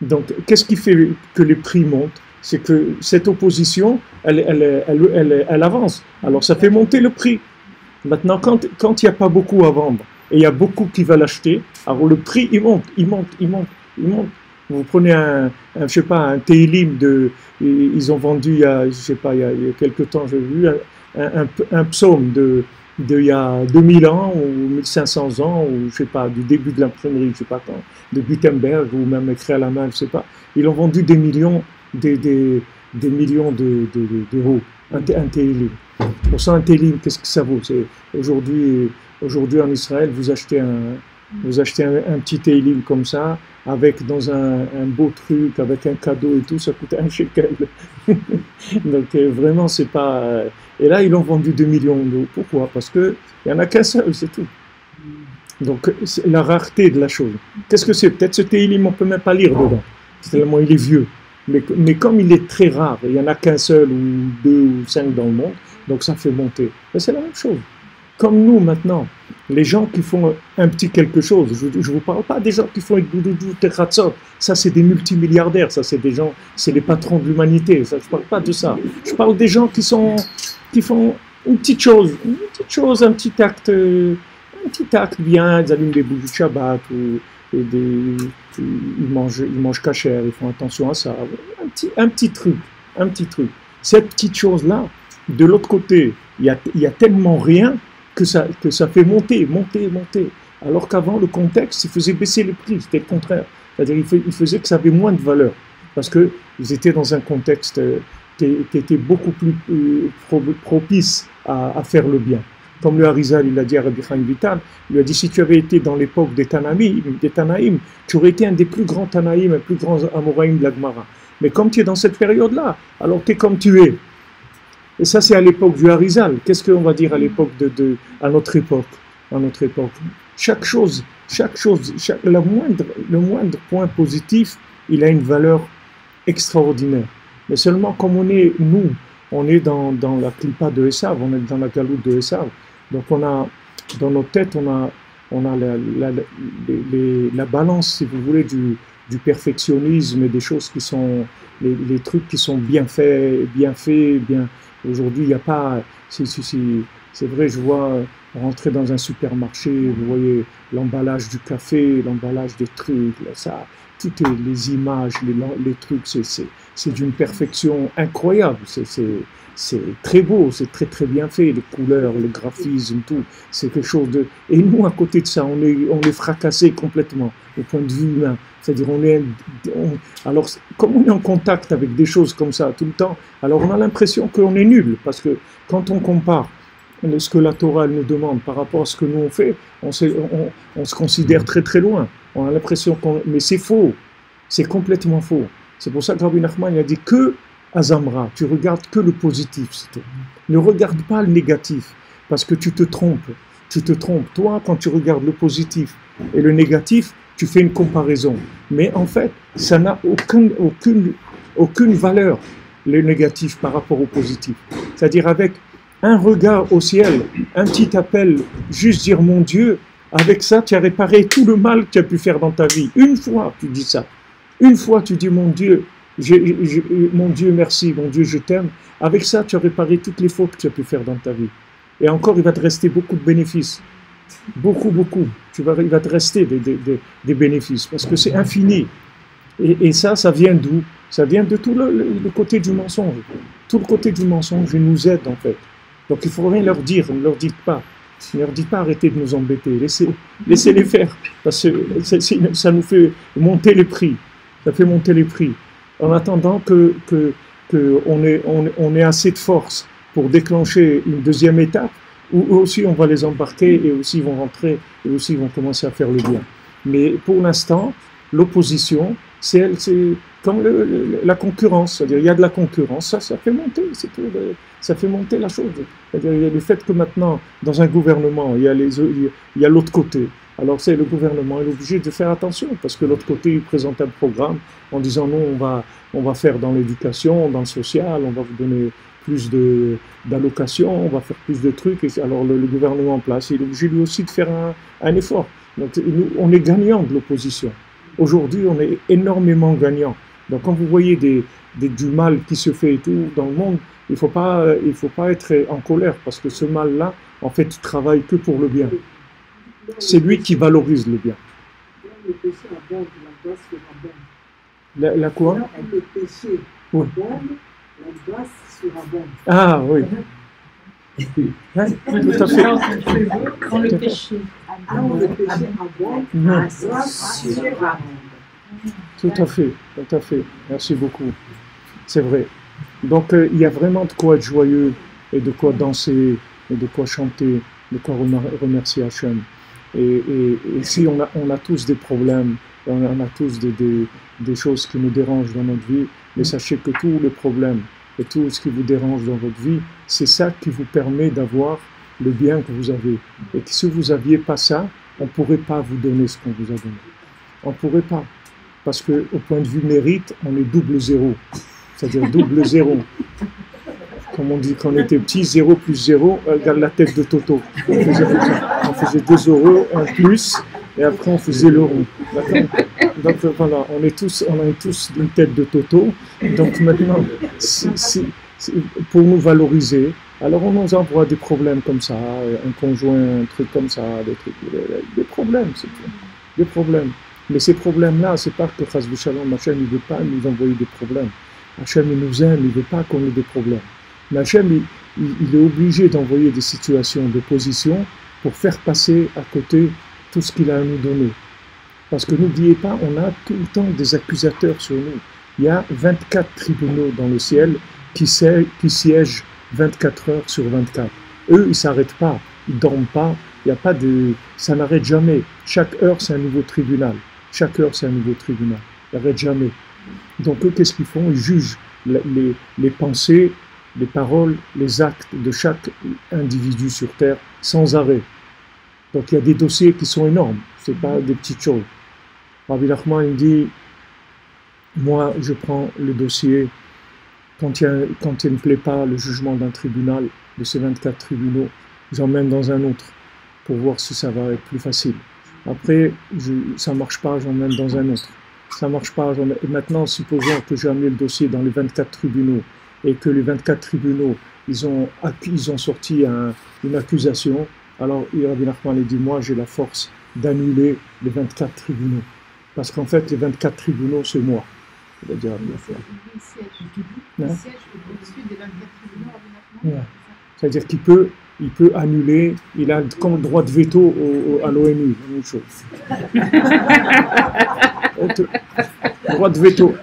Donc, qu'est-ce qui fait que les prix montent? C'est que cette opposition, elle avance. Alors, ça fait monter le prix. Maintenant, quand il n'y a pas beaucoup à vendre et il y a beaucoup qui veulent acheter, alors le prix, il monte, il monte, il monte, il monte. Vous prenez je sais pas, un Télim ils ont vendu il y a, je sais pas, il y a quelques temps, j'ai vu un psaume il y a 2000 ans ou 1500 ans, ou je sais pas, du début de l'imprimerie, je sais pas quand, de Gutenberg, ou même écrit à la main, je sais pas. Ils ont vendu des millions d'euros, un Télim. Pour ça, un Télim, qu'est-ce que ça vaut? Aujourd'hui en Israël, vous achetez un petit Télim comme ça, avec dans un beau truc, avec un cadeau et tout, ça coûte un shekel. Donc vraiment, c'est pas... Et là, ils l'ont vendu 2 millions d'euros. Pourquoi? Parce qu'il n'y en a qu'un seul, c'est tout. Donc, c'est la rareté de la chose. Qu'est-ce que c'est? Peut-être ce Télim, on ne peut même pas lire dedans. Tellement il est vieux. Mais comme il est très rare, il n'y en a qu'un seul, ou 2 ou 5 dans le monde, donc ça fait monter. Mais c'est la même chose. Comme nous maintenant, les gens qui font un petit quelque chose, je ne vous parle pas des gens qui font Doudou, Terrazzot, ça c'est des multimilliardaires, ça c'est des gens, c'est les patrons de l'humanité, ça, je ne parle pas de ça. Je parle des gens qui font une petite chose, un petit acte bien, ils allument des bougies de Shabbat, ils mangent kasher, ils font attention à ça, un petit truc. Cette petite chose-là, de l'autre côté, il y a tellement rien que ça fait monter. Alors qu'avant, le contexte, il faisait baisser le prix, c'était le contraire. C'est-à-dire il faisait que ça avait moins de valeur, parce qu'ils étaient dans un contexte qui était beaucoup plus propice à faire le bien. Comme le Harizal, il a dit à Rabbi Chaim Vital, il lui a dit, si tu avais été dans l'époque des Tanaïm, tu aurais été un des plus grands Tanaïm, un plus grand Amoraïm de la Gemara. Mais comme tu es dans cette période-là, alors tu es comme tu es. Et ça, c'est à l'époque du Harizal. Qu'est-ce qu'on va dire à l'époque à notre époque? Chaque chose, le moindre point positif, il a une valeur extraordinaire. Mais seulement comme on est dans la clipa de Esav, on est dans la galoute de Esav. Donc dans nos têtes, on a la balance, si vous voulez, du perfectionnisme et des choses qui sont, les trucs qui sont bien faits. Aujourd'hui, il n'y a pas... C'est vrai, je vois rentrer dans un supermarché, vous voyez l'emballage du café, l'emballage des trucs, là, ça, toutes les images, les trucs, c'est d'une perfection incroyable. C'est très beau, c'est très très bien fait, les couleurs, le graphisme, tout. C'est quelque chose de... Et nous, à côté de ça, on est fracassé complètement, au point de vue humain. C'est-à-dire, alors, comme on est en contact avec des choses comme ça tout le temps, alors on a l'impression qu'on est nul, parce que quand on compare ce que la Torah nous demande par rapport à ce que nous on fait, on se considère très très loin. On a l'impression mais c'est faux, c'est complètement faux. C'est pour ça que Rabbi Nachman a dit que Azamra, tu regardes que le positif, c'est tout. Ne regarde pas le négatif, parce que tu te trompes. Toi, quand tu regardes le positif et le négatif, tu fais une comparaison. Mais en fait, ça n'a aucune valeur, le négatif par rapport au positif. C'est-à-dire avec un regard au ciel, un petit appel, juste dire mon Dieu, avec ça, tu as réparé tout le mal que tu as pu faire dans ta vie. Une fois, tu dis ça. Une fois, tu dis mon Dieu, mon Dieu, merci, mon Dieu, je t'aime. Avec ça, tu as réparé toutes les fautes que tu as pu faire dans ta vie. Et encore, il va te rester beaucoup de bénéfices. Beaucoup. Il va te rester des bénéfices, parce que c'est infini. Et ça vient d'où? Ça vient de tout le côté du mensonge. Tout le côté du mensonge, il nous aide en fait. Donc il ne faut rien leur dire, ne leur dites pas. Ne leur dites pas arrêtez de nous embêter, laissez-les faire. Parce que ça nous fait monter les prix. Ça fait monter les prix. En attendant qu'on ait assez de force pour déclencher une deuxième étape, où eux aussi on va les embarquer et aussi ils vont rentrer et aussi ils vont commencer à faire le bien. Mais pour l'instant, l'opposition, c'est comme la concurrence. C'est-à-dire il y a de la concurrence, ça fait monter, c'est tout, ça fait monter la chose. C'est-à-dire il y a le fait que maintenant, dans un gouvernement, il y a l'autre côté. Alors c'est le gouvernement est obligé de faire attention parce que l'autre côté il présente un programme en disant non on va faire dans l'éducation, dans le social, on va vous donner plus d'allocations, on va faire plus de trucs. Et alors le gouvernement en place, il est obligé lui aussi de faire un effort. Donc nous, on est gagnant de l'opposition. Aujourd'hui, on est énormément gagnant. Donc quand vous voyez du mal qui se fait et tout dans le monde, il faut pas être en colère parce que ce mal-là, en fait, il travaille que pour le bien. C'est lui qui valorise le bien. Le péché abonde, la grâce surabonde. La quoi? Le péché Oui. abonde, la grâce surabonde. Ah oui. Hein? Tout à fait. Quand le péché Quand le péché abonde, la grâce surabonde. Tout à fait, tout à fait. Merci beaucoup. C'est vrai. Donc il y a vraiment de quoi être joyeux et de quoi danser et de quoi chanter, de quoi remercier Hachem. Et ici on a tous des problèmes, on a tous des choses qui nous dérangent dans notre vie, mais sachez que tous les problèmes et tout ce qui vous dérange dans votre vie, c'est ça qui vous permet d'avoir le bien que vous avez. Et que si vous n'aviez pas ça, on ne pourrait pas vous donner ce qu'on vous a donné. On ne pourrait pas. Parce qu'au point de vue mérite, on est double zéro. C'est-à-dire double zéro. Comme on dit quand on était petit, 0 plus 0 égale la tête de Toto. On faisait 2 euros en plus et après on faisait l'euro. Donc voilà, on a tous une tête de Toto. Donc maintenant, pour nous valoriser, alors on nous envoie des problèmes comme ça, un conjoint, un truc comme ça, des problèmes, c'est tout. Des problèmes. Mais ces problèmes-là, c'est pas que Chas v'Shalom, Hachem, il ne veut pas nous envoyer des problèmes. Hachem, il nous aime, il ne veut pas qu'on ait des problèmes. Mais Hachem, il est obligé d'envoyer des situations d'opposition pour faire passer à côté tout ce qu'il a à nous donner. Parce que n'oubliez pas, on a tout le temps des accusateurs sur nous. Il y a 24 tribunaux dans le ciel qui siègent 24 heures sur 24. Eux, ils ne s'arrêtent pas, ils ne dorment pas, il n'y a pas ça n'arrête jamais. Chaque heure, c'est un nouveau tribunal. Chaque heure, c'est un nouveau tribunal. Ils n'arrêtent jamais. Donc eux, qu'est-ce qu'ils font? Ils jugent les pensées, les paroles, les actes de chaque individu sur Terre sans arrêt. Donc il y a des dossiers qui sont énormes, ce n'est pas des petites choses. Rabbi Nachman, il dit, moi je prends le dossier, quand il ne me plaît pas le jugement d'un tribunal, de ces 24 tribunaux, j'emmène dans un autre pour voir si ça va être plus facile. Après, ça ne marche pas, j'emmène dans un autre. Ça ne marche pas, et maintenant, supposons que j'ai amené le dossier dans les 24 tribunaux et que les 24 tribunaux, ils ont sorti une accusation. Alors, Rabbi Nachman dit, moi, j'ai la force d'annuler les 24 tribunaux. Parce qu'en fait, les 24 tribunaux, c'est moi. C'est-à-dire, le siège au-dessus des 24 tribunaux, Rabbi Nachman. C'est-à-dire qu'il peut annuler, il a comme droit de veto à l'ONU, la même chose. Droit de veto.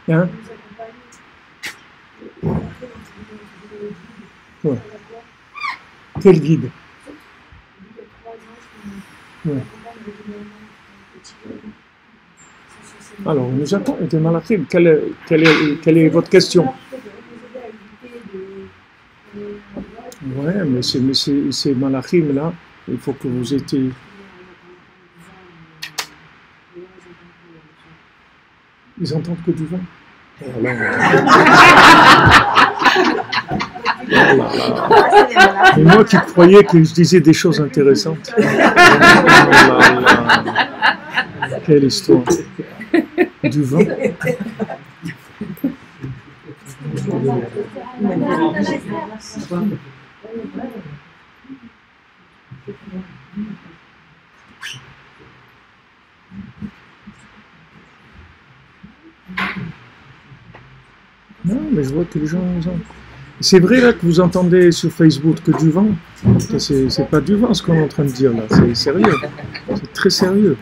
Hein? Ouais. Quel guide? Ouais. Alors, on nous attend, était Malachim. Quelle est votre question? Ouais, mais c'est Malachim là, il faut que vous étiez. Ils entendent que du vent. Et moi qui croyais que je disais des choses intéressantes. Quelle histoire. Du vent. Non, mais je vois que les gens entendent. C'est vrai là que vous entendez sur Facebook que du vent. C'est pas du vent ce qu'on est en train de dire là, c'est sérieux. C'est très sérieux.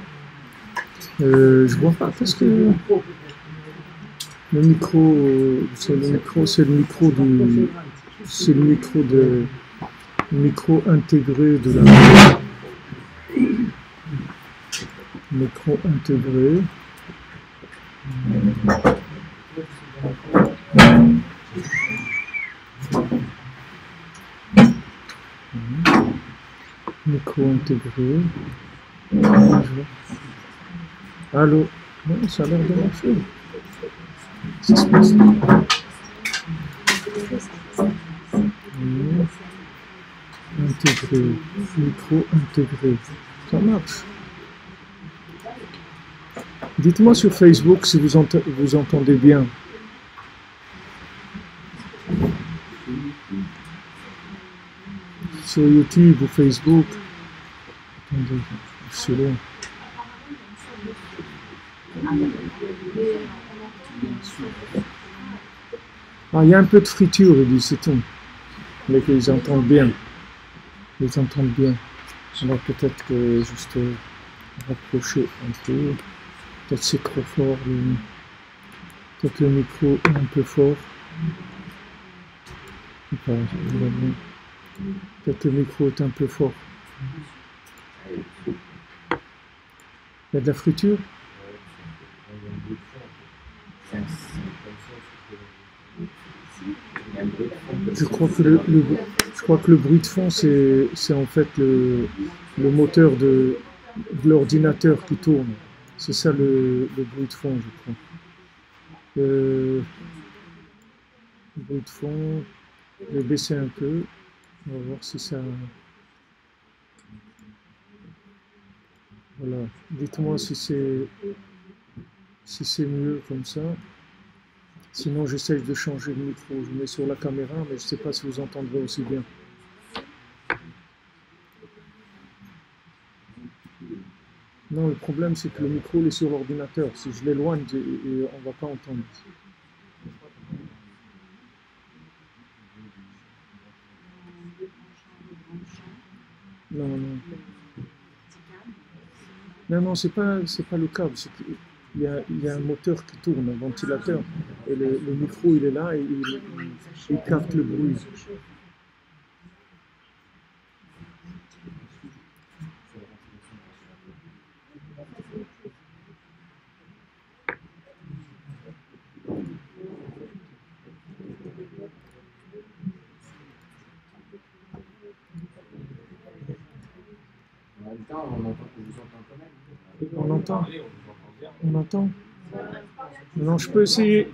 Je vois pas parce que le micro, c'est le micro intégré de la micro intégré. Micro intégré. Allô? Non, ça a l'air de marcher. Qu'est-ce qui se passe? Intégrer, micro intégré. Ça marche. Dites-moi sur Facebook si vous entendez bien. Sur YouTube ou Facebook. Attendez, c'est long. Ah, il y a un peu de friture, il dit, c'est tout. Mais qu'ils entendent bien. Ils entendent bien. On va peut-être juste rapprocher un peu. Peut-être c'est trop fort. Peut-être le micro est un peu fort. Peut-être le micro est un peu fort. Il y a de la friture? Je crois que le bruit de fond, c'est en fait le moteur de l'ordinateur qui tourne. C'est ça le bruit de fond, je crois. Le bruit de fond, je vais baisser un peu. On va voir si ça... Voilà. Dites-moi si c'est mieux comme ça. Sinon, j'essaye de changer le micro. Je mets sur la caméra, mais je ne sais pas si vous entendrez aussi bien. Non, le problème, c'est que le micro il est sur l'ordinateur. Si je l'éloigne, on ne va pas entendre. Non, non. Non, c'est pas le câble. Il y a un moteur qui tourne, un ventilateur, et le micro il est là et il capte le bruit. On entend? On entend? Non, je peux essayer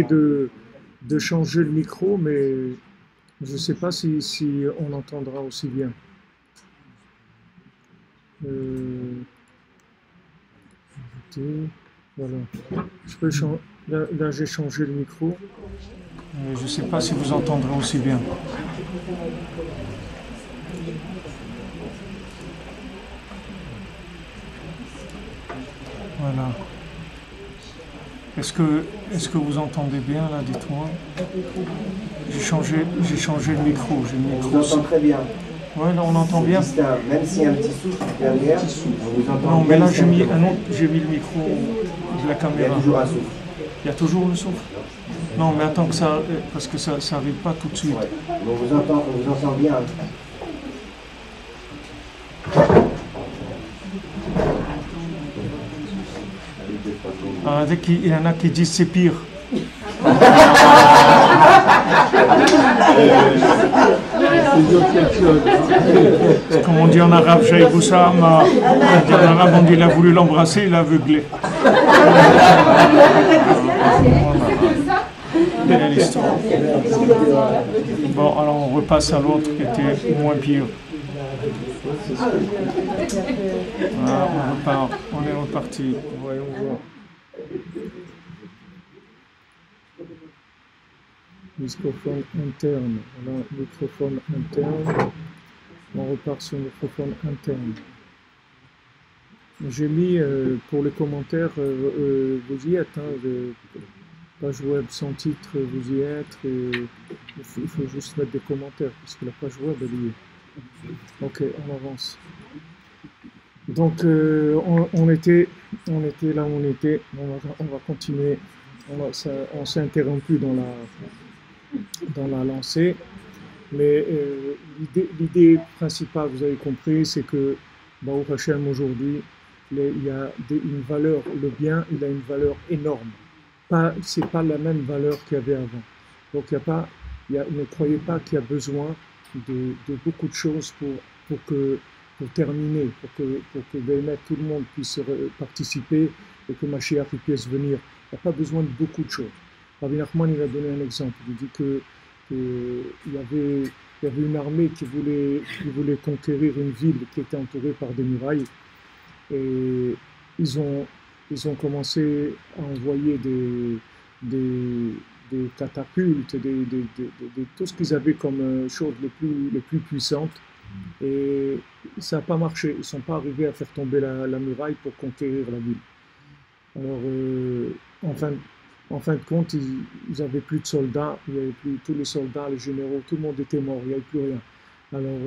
de changer le micro, mais je ne sais pas si on entendra aussi bien. Voilà. Là, j'ai changé le micro. Je ne sais pas si vous entendrez aussi bien. Voilà. Est-ce que vous entendez bien là, dites-moi. J'ai changé le micro. On vous entend très bien. Oui, là on entend bien. Même s'il y a un petit souffle derrière, on vous entend. Non, mais là j'ai mis le micro de la caméra. Il y a toujours un souffle. Il y a toujours le souffle. Non, mais attends que ça, parce que ça n'arrive pas tout de suite. Ouais. On vous entend bien. Ah, il y en a qui disent c'est pire. Comme on dit en arabe, Jaïboussam, en arabe on dit il a voulu l'embrasser, il a aveuglé. Belle histoire. Bon, alors on repasse à l'autre qui était moins pire. Voilà, on repart, on est reparti. Voyons voir. Microphone interne. Voilà, microphone interne. On repart sur le microphone interne. J'ai mis pour les commentaires, vous y êtes, page web sans titre, vous y êtes. Il faut juste mettre des commentaires parce que la page web elle y est. Ok, on avance. Donc on était là où on était. On va continuer. On s'est interrompu dans la lancée. Mais l'idée principale, vous avez compris, c'est que Baruch Hashem aujourd'hui, il y a une valeur, le bien, il a une valeur énorme. C'est pas la même valeur qu'il y avait avant. Donc ne croyez pas qu'il y a besoin de beaucoup de choses pour terminer, pour que tout le monde puisse participer et que Mashiach puisse venir. Il n'y a pas besoin de beaucoup de choses. Rabbi Nachman, il a donné un exemple. Il dit il y avait une armée qui voulait conquérir une ville qui était entourée par des murailles. Et ils ont, ils ont commencé à envoyer des, des catapultes, tout ce qu'ils avaient comme choses les plus puissantes. Et ça n'a pas marché. Ils ne sont pas arrivés à faire tomber la muraille pour conquérir la ville. Alors, en fin, en fin de compte, ils n'avaient plus de soldats, il y avait plus tous les soldats, les généraux, tout le monde était mort, il n'y avait plus rien. Alors,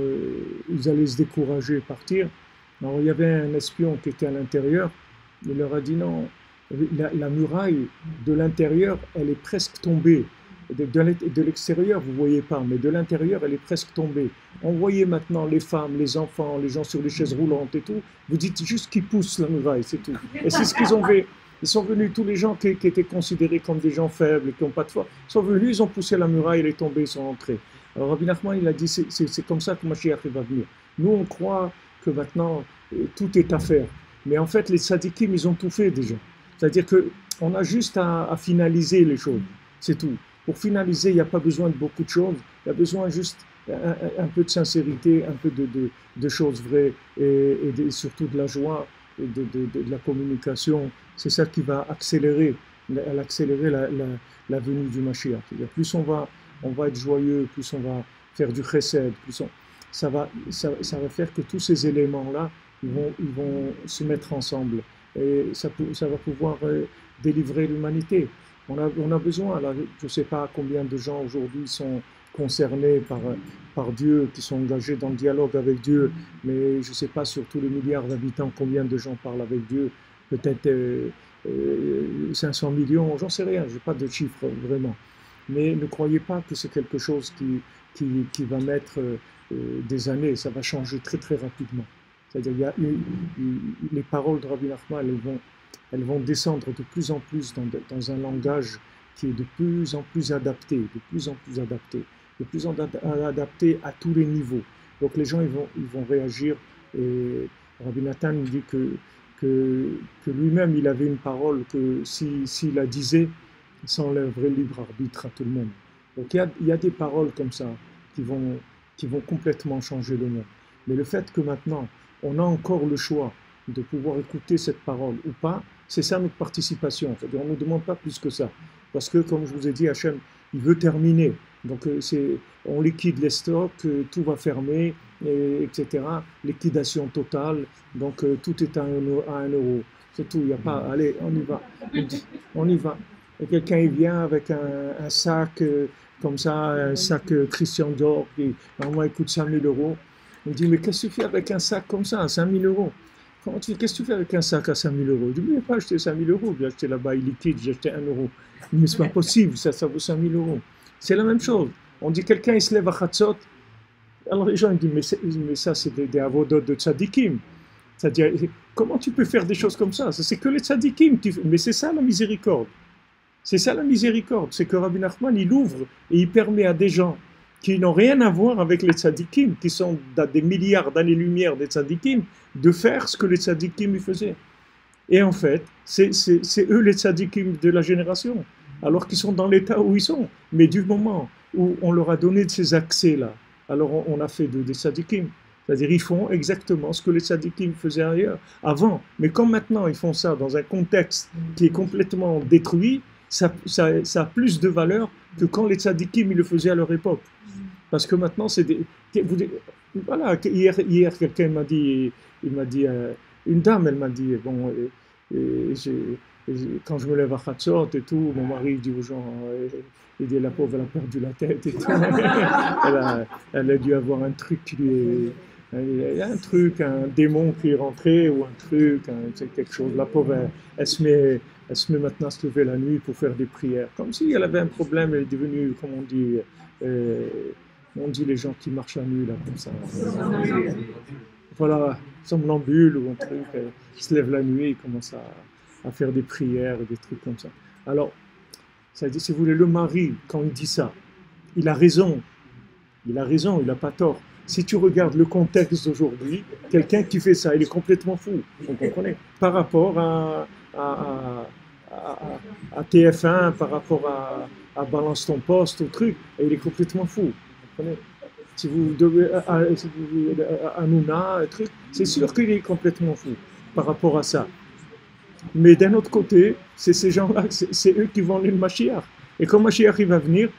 ils allaient se décourager et partir. Alors, il y avait un espion qui était à l'intérieur, il leur a dit non, la muraille de l'intérieur, elle est presque tombée. De l'extérieur, vous ne voyez pas, mais de l'intérieur, elle est presque tombée. On voyait maintenant les femmes, les enfants, les gens sur les chaises roulantes et tout. Vous dites juste qu'ils poussent la muraille, c'est tout. Et c'est ce qu'ils ont fait. Ils sont venus, tous les gens qui étaient considérés comme des gens faibles, qui n'ont pas de foi, ils sont venus, ils ont poussé la muraille, elle est tombée, ils sont rentrés. Alors Rabbi Nachman, il a dit, c'est comme ça que Mashiach va venir. Nous, on croit que maintenant, tout est à faire. Mais en fait, les tzadikim, ils ont tout fait déjà. C'est-à-dire qu'on a juste à finaliser les choses, c'est tout. Pour finaliser, il n'y a pas besoin de beaucoup de choses, il y a besoin juste un peu de sincérité, un peu de choses vraies et surtout de la joie, et de la communication. C'est ça qui va accélérer la venue du Mashiach. Plus on va être joyeux, plus on va faire du chesed, ça va faire que tous ces éléments-là, ils vont se mettre ensemble et ça va pouvoir délivrer l'humanité. On a besoin, là, je ne sais pas combien de gens aujourd'hui sont concernés par Dieu, qui sont engagés dans le dialogue avec Dieu, mais je ne sais pas sur tous les milliards d'habitants combien de gens parlent avec Dieu, peut-être 500 millions, j'en sais rien, je n'ai pas de chiffres vraiment. Mais ne croyez pas que c'est quelque chose qui va mettre des années, ça va changer très très rapidement. C'est-à-dire les paroles de Rabbi Nachman, elles vont descendre de plus en plus dans un langage qui est de plus en plus adapté, de plus en adapté à tous les niveaux. Donc les gens ils vont réagir. Et Rabbi Nathan dit que lui-même il avait une parole que s'il la disait, ça enlèverait le libre arbitre à tout le monde. Donc il y a des paroles comme ça qui vont complètement changer le monde. Mais le fait que maintenant on a encore le choix de pouvoir écouter cette parole ou pas, c'est ça notre participation. C'est-à-dire, on ne nous demande pas plus que ça. Parce que, comme je vous ai dit, Hachem, il veut terminer. Donc, on liquide les stocks, tout va fermer, etc. Liquidation totale. Donc, tout est à 1 euro. C'est tout. Il n'y a pas. Allez, on y va. On y va. Et quelqu'un, il vient avec un sac comme ça, un sac Christian Dior, qui normalement il coûte 5 000 euros. On dit, mais qu'est-ce que tu fais avec un sac comme ça, à 5 000 euros? Qu'est-ce que tu fais avec un sac à 5 000 euros? Je dis, mais pas acheter 5 000 euros, j'ai acheté là-bas liquide, j'ai acheté 1 euro. Mais c'est pas possible, ça vaut 5 000 euros. C'est la même chose. On dit, quelqu'un il se lève à Chatzot. Alors les gens ils disent, mais ça c'est des avodot de tzadikim. C'est-à-dire, comment tu peux faire des choses comme ça? C'est que les tzadikim. Mais c'est ça la miséricorde. C'est ça la miséricorde. C'est que Rabbi Nachman, il ouvre et il permet à des gens qui n'ont rien à voir avec les tzadikim, qui sont dans des milliards d'années-lumière des tzadikim, de faire ce que les tzadikim faisaient. Et en fait, c'est eux les tzadikim de la génération, alors qu'ils sont dans l'état où ils sont. Mais du moment où on leur a donné de ces accès-là, alors on a fait des tzadikim. C'est-à-dire ils font exactement ce que les tzadikim faisaient ailleurs, avant. Mais comme maintenant ils font ça dans un contexte qui est complètement détruit, ça a plus de valeur que quand les tzadikim ils le faisaient à leur époque. Parce que maintenant, voilà, hier quelqu'un m'a dit, une dame, elle m'a dit, bon, quand je me lève à Chatzot et tout, mon mari dit aux gens, il dit, la pauvre, elle a perdu la tête et tout. Elle a dû avoir un truc qui lui est, un démon qui est rentré ou un truc, c'est quelque chose. La pauvre, elle se met maintenant à se lever la nuit pour faire des prières. Comme si elle avait un problème, elle est devenue, comme on dit les gens qui marchent la nuit, là, comme ça. Voilà, somnambule ou un truc, ils se lèvent la nuit, ils commencent à faire des prières et des trucs comme ça. Alors, ça dit, si vous voulez, le mari, quand il dit ça, il a raison, il n'a pas tort. Si tu regardes le contexte d'aujourd'hui, quelqu'un qui fait ça, il est complètement fou, vous comprenez? Par rapport à TF1 par rapport à Balance ton poste, au truc, et il est complètement fou. Vous comprenez? Si vous devez à Hanouna, un truc, c'est sûr qu'il est complètement fou par rapport à ça. Mais d'un autre côté, c'est ces gens-là, c'est eux qui vont aller le Mashiach. Et quand Mashiach il va venir,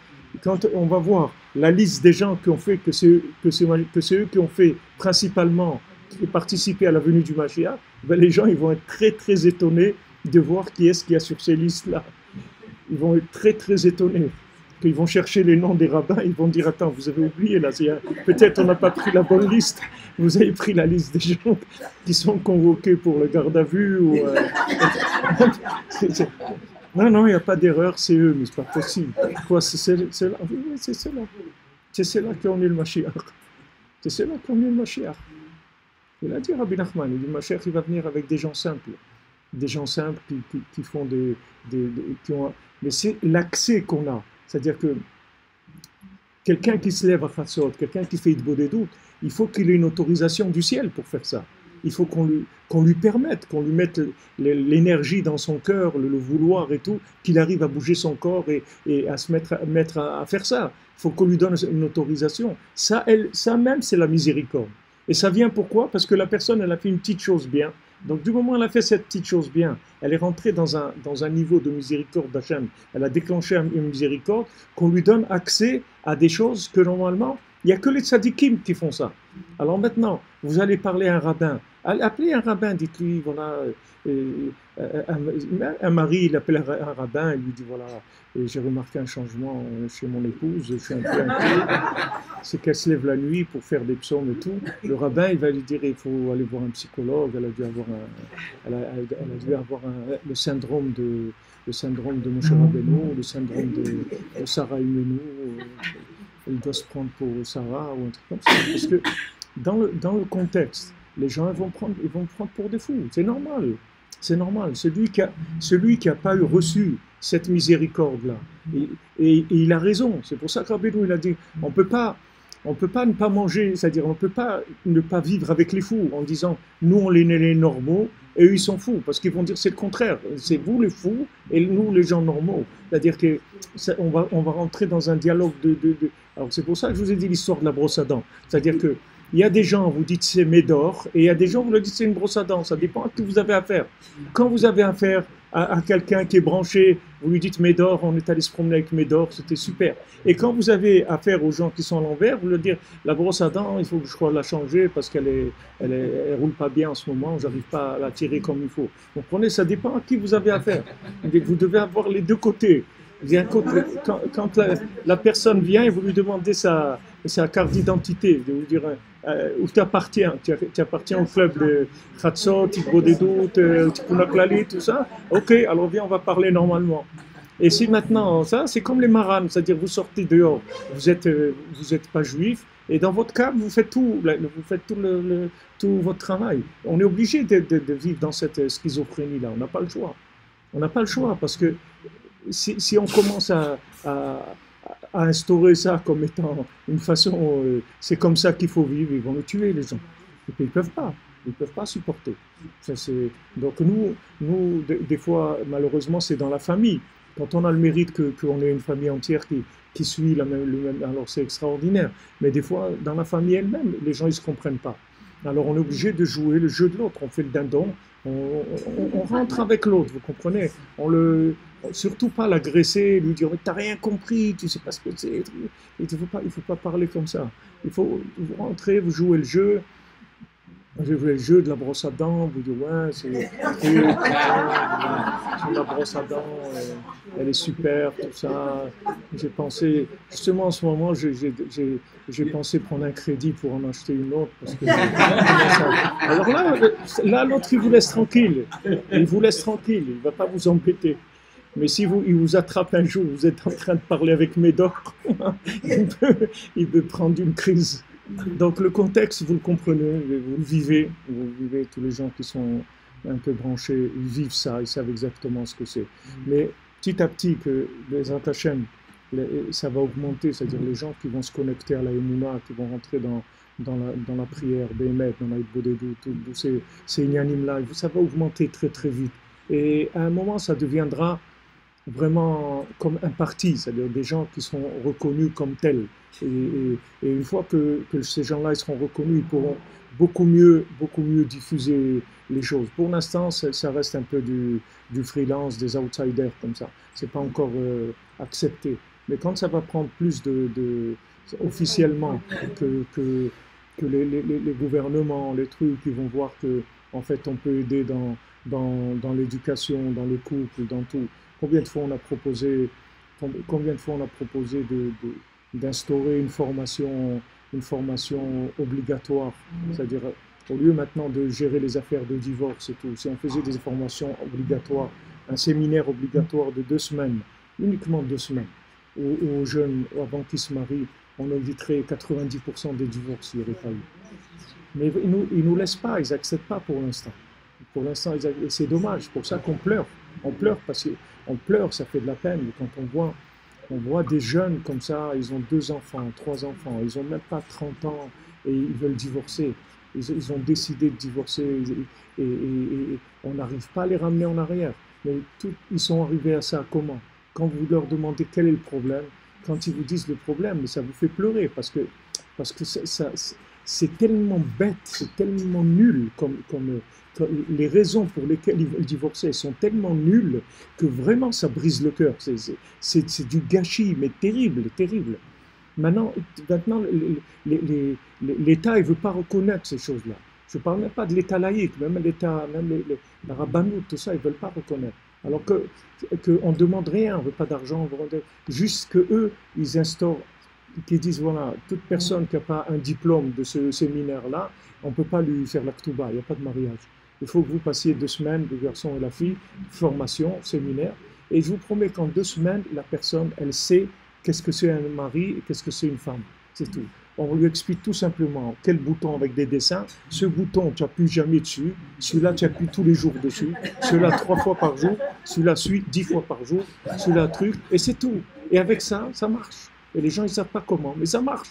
quand on va voir la liste des gens qui ont fait, que c'est eux qui ont fait principalement participer à la venue du Mashiach, ben les gens ils vont être très très étonnés de voir qui est-ce qu'il y a sur ces listes-là. Ils vont être très très étonnés. Ils vont chercher les noms des rabbins, ils vont dire attends, vous avez oublié là, peut-être on n'a pas pris la bonne liste, vous avez pris la liste des gens qui sont convoqués pour le garde à vue. Non, non, il n'y a pas d'erreur, c'est eux, mais c'est pas possible. Quoi, c'est là, oui, c'est ceux-là. C'est ceux-là qui ont eu le Mashiach. C'est ceux-là qui ont eu le Mashiach. Il a dit Rabbi Nachman, il dit Mashiach, il va venir avec des gens simples. Des gens simples qui font qui ont, mais c'est l'accès qu'on a. C'est-à-dire que quelqu'un qui se lève à Chatzot, quelqu'un qui fait Hitbo des doutes, il faut qu'il ait une autorisation du ciel pour faire ça. Il faut qu'on lui permette, qu'on lui mette l'énergie dans son cœur, le vouloir et tout, qu'il arrive à bouger son corps et à se mettre à faire ça. Il faut qu'on lui donne une autorisation. Ça même, c'est la miséricorde. Et ça vient pourquoi? Parce que la personne, elle a fait une petite chose bien. Donc du moment où elle a fait cette petite chose bien, elle est rentrée dans un niveau de miséricorde d'Hachem, elle a déclenché une miséricorde, qu'on lui donne accès à des choses que normalement, il n'y a que les tzadikim qui font ça. Alors maintenant, vous allez parler à un rabbin, appelez un rabbin, dites-lui, voilà, un mari, il appelle un rabbin, il lui dit, voilà, j'ai remarqué un changement chez mon épouse, je suis un peu inquiet, c'est qu'elle se lève la nuit pour faire des psaumes et tout. Le rabbin, il va lui dire, il faut aller voir un psychologue, elle a dû avoir le syndrome de Moshe Rabbeinu, le syndrome de Sarah Imenu, elle doit se prendre pour Sarah ou un truc comme ça. Parce que dans le contexte, les gens ils vont prendre pour des fous. C'est normal. C'est normal. Celui qui a pas reçu cette miséricorde-là, et il a raison. C'est pour ça que Rabbeinu il a dit, on peut pas ne pas manger, c'est-à-dire on peut pas ne pas vivre avec les fous en disant nous on est les normaux et eux ils sont fous, parce qu'ils vont dire c'est le contraire, c'est vous les fous et nous les gens normaux. C'est-à-dire que on va rentrer dans un dialogue Alors c'est pour ça que je vous ai dit l'histoire de la brosse à dents. C'est-à-dire que il y a des gens, vous dites c'est Médor, et il y a des gens, vous leur dites c'est une brosse à dents. Ça dépend à qui vous avez affaire. Quand vous avez affaire à quelqu'un qui est branché, vous lui dites Médor, on est allé se promener avec Médor, c'était super. Et quand vous avez affaire aux gens qui sont à l'envers, vous leur dites la brosse à dents, il faut que je crois la changer parce qu'elle roule pas bien en ce moment, j'arrive pas à la tirer comme il faut. Vous comprenez, ça dépend à qui vous avez affaire. Vous devez avoir les deux côtés. Quand la personne vient et vous lui demandez sa carte d'identité, de vous dire où tu appartiens. Tu appartiens au club de Chatzot, Hitbo des doutes, Tikkun HaKlali, tout ça. Ok, alors viens, on va parler normalement. Et si maintenant, ça, c'est comme les marans, c'est-à-dire vous sortez dehors, vous êtes pas juif, et dans votre cas, vous faites tout votre travail. On est obligé de vivre dans cette schizophrénie-là. On n'a pas le choix. On n'a pas le choix parce que si on commence à instaurer ça comme étant une façon, c'est comme ça qu'il faut vivre, ils vont le tuer les gens. Et puis ils ne peuvent pas supporter. Ça, donc nous, des fois, malheureusement, c'est dans la famille. Quand on a le mérite qu'on ait une famille entière qui suit le même, alors c'est extraordinaire. Mais des fois, dans la famille elle-même, les gens ils se comprennent pas. Alors on est obligé de jouer le jeu de l'autre. On fait le dindon, on rentre avec l'autre, vous comprenez. Surtout pas l'agresser, lui dire mais t'as rien compris, tu sais pas ce que c'est. Il faut pas parler comme ça. Il faut vous rentrer, vous jouez le jeu. J'ai joué le jeu de la brosse à dents, vous dites ouais c'est la brosse à dents, elle est super, tout ça. J'ai pensé, justement en ce moment, j'ai pensé prendre un crédit pour en acheter une autre. Parce que, alors là l'autre il vous laisse tranquille, il ne va pas vous embêter. Mais si il vous attrape un jour, vous êtes en train de parler avec Médor, il peut prendre une crise. Donc le contexte, vous le comprenez, vous le vivez, tous les gens qui sont un peu branchés, ils vivent ça, ils savent exactement ce que c'est. Mais petit à petit, que les Hachem, ça va augmenter, c'est-à-dire les gens qui vont se connecter à la Emouna, qui vont rentrer dans la prière, Béhémet, dans la Hitbo des doutes, ces inyanim-là, ça va augmenter très très vite. Et à un moment, ça deviendra vraiment comme un parti, c'est-à-dire des gens qui seront reconnus comme tels. Et une fois que ces gens-là ils seront reconnus, ils pourront beaucoup mieux diffuser les choses. Pour l'instant, ça reste un peu du freelance, des outsiders comme ça. C'est pas encore accepté. Mais quand ça va prendre plus officiellement que les gouvernements, les trucs, ils vont voir que en fait on peut aider dans l'éducation, dans le couple, dans tout. Combien de fois on a proposé, combien de fois on a proposé d'instaurer une formation obligatoire, c'est-à-dire au lieu maintenant de gérer les affaires de divorce et tout, si on faisait des formations obligatoires, un séminaire obligatoire de 2 semaines, uniquement 2 semaines, aux jeunes avant qu'ils se marient, on éviterait 90% des divorces s'il n'y aurait pas eu. Mais ils nous laissent pas, ils n'acceptent pas pour l'instant. Pour l'instant, c'est dommage, c'est pour ça qu'on pleure. On pleure parce qu'on pleure, ça fait de la peine. Quand on voit des jeunes comme ça, ils ont 2 enfants, 3 enfants, ils n'ont même pas 30 ans et ils veulent divorcer. Ils ont décidé de divorcer et on n'arrive pas à les ramener en arrière. Mais ils sont arrivés à ça comment? Quand vous leur demandez quel est le problème, quand ils vous disent le problème, ça vous fait pleurer parce que c'est tellement bête, c'est tellement nul comme les raisons pour lesquelles ils veulent divorcer sont tellement nulles que vraiment ça brise le cœur. C'est du gâchis, mais terrible, terrible. Maintenant l'État ne veut pas reconnaître ces choses-là. Je ne parle même pas de l'État laïque, même l'État, la rabbanout, tout ça, ils ne veulent pas reconnaître. Alors qu'on ne demande rien, on ne veut pas d'argent, juste qu'eux, ils instaurent, qu'ils disent, voilà, toute personne qui n'a pas un diplôme de ce séminaire-là, on ne peut pas lui faire la ktouba, il n'y a pas de mariage. Il faut que vous passiez 2 semaines, le garçon et la fille, formation, séminaire, et je vous promets qu'en 2 semaines, la personne, elle sait qu'est-ce que c'est un mari et qu'est-ce que c'est une femme. C'est tout. On lui explique tout simplement quel bouton avec des dessins. Ce bouton, tu n'appuies jamais dessus. Celui-là, tu appuies tous les jours dessus. Celui-là, 3 fois par jour. Celui-là, 10 fois par jour. Celui-là, truc. Et c'est tout. Et avec ça, ça marche. Et les gens, ils ne savent pas comment, mais ça marche.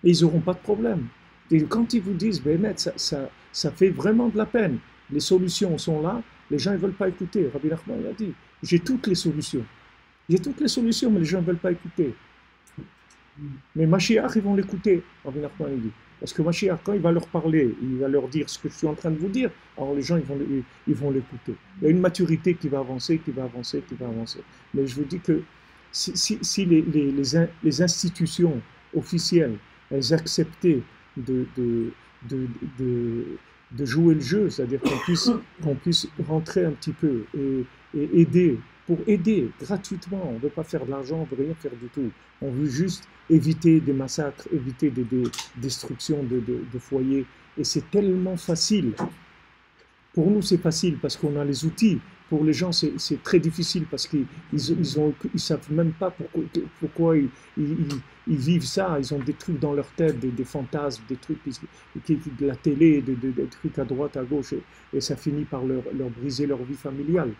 Et ils n'auront pas de problème. Et quand ils vous disent, ben, ça fait vraiment de la peine. Les solutions sont là. Les gens ne veulent pas écouter. Rabbi Nachman a dit, j'ai toutes les solutions. J'ai toutes les solutions, mais les gens ne veulent pas écouter. Mais Mashiach, ils vont l'écouter, Rabbi Nachman dit. Parce que Mashiach, quand il va leur parler, il va leur dire ce que je suis en train de vous dire, alors les gens, ils vont l'écouter. Il y a une maturité qui va avancer, qui va avancer, qui va avancer. Mais je vous dis que si les institutions officielles, elles acceptaient de jouer le jeu, c'est-à-dire qu'on puisse rentrer un petit peu et aider, pour aider gratuitement. On ne veut pas faire de l'argent, on ne veut rien faire du tout. On veut juste éviter des massacres, éviter des destructions de foyers. Et c'est tellement facile. Pour nous, c'est facile parce qu'on a les outils. Pour les gens, c'est très difficile parce qu'ils ne savent même pas pourquoi ils vivent ça. Ils ont des trucs dans leur tête, des fantasmes, des trucs, de la télé, des trucs à droite, à gauche. Et ça finit par leur briser leur vie familiale.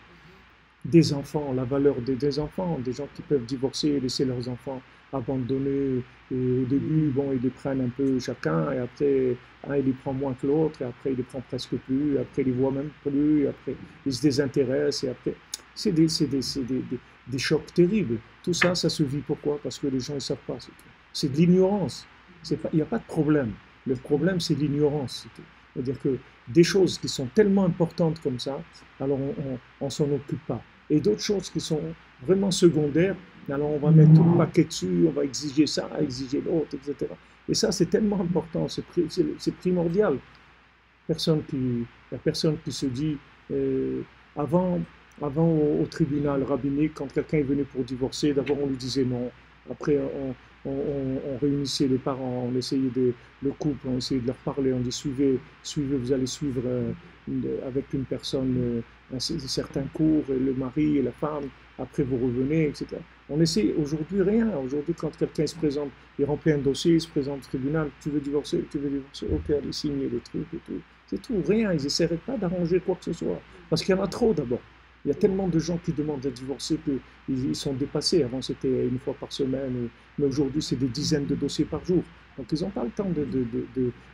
Des enfants, la valeur des enfants, des gens qui peuvent divorcer et laisser leurs enfants abandonnés. Et au début, bon, ils les prennent un peu chacun, et après, un, il les prend moins que l'autre, et après, il les prend presque plus, et après, il les voit même plus, et après, ils se désintéressent, et après, c'est des chocs terribles. Tout ça, ça se vit pourquoi? Parce que les gens ne savent pas, c'est tout. C'est de l'ignorance. Il n'y a pas de problème. Le problème, c'est l'ignorance, c'est tout. C'est-à-dire que des choses qui sont tellement importantes comme ça, alors on ne s'en occupe pas. Et d'autres choses qui sont vraiment secondaires, alors on va mettre tout le paquet dessus, on va exiger ça, exiger l'autre, etc. Et ça, c'est tellement important, c'est primordial. Il n'y a personne qui se dit, avant au tribunal rabbinique, quand quelqu'un est venu pour divorcer, d'abord on lui disait non, après on réunissait les parents, on essayait le couple, on essayait de leur parler, on dit suivez, vous allez suivre avec une personne un certain cours, le mari et la femme, après vous revenez, etc. On essaie, aujourd'hui rien, aujourd'hui quand quelqu'un se présente, il remplit un dossier, il se présente au tribunal, tu veux divorcer, ok, allez signer le truc et tout, c'est tout, rien, ils n'essaieraient pas d'arranger quoi que ce soit, parce qu'il y en a trop d'abord. Il y a tellement de gens qui demandent à divorcer qu'ils sont dépassés. Avant, c'était une fois par semaine, mais aujourd'hui, c'est des dizaines de dossiers par jour. Donc, ils n'ont pas le temps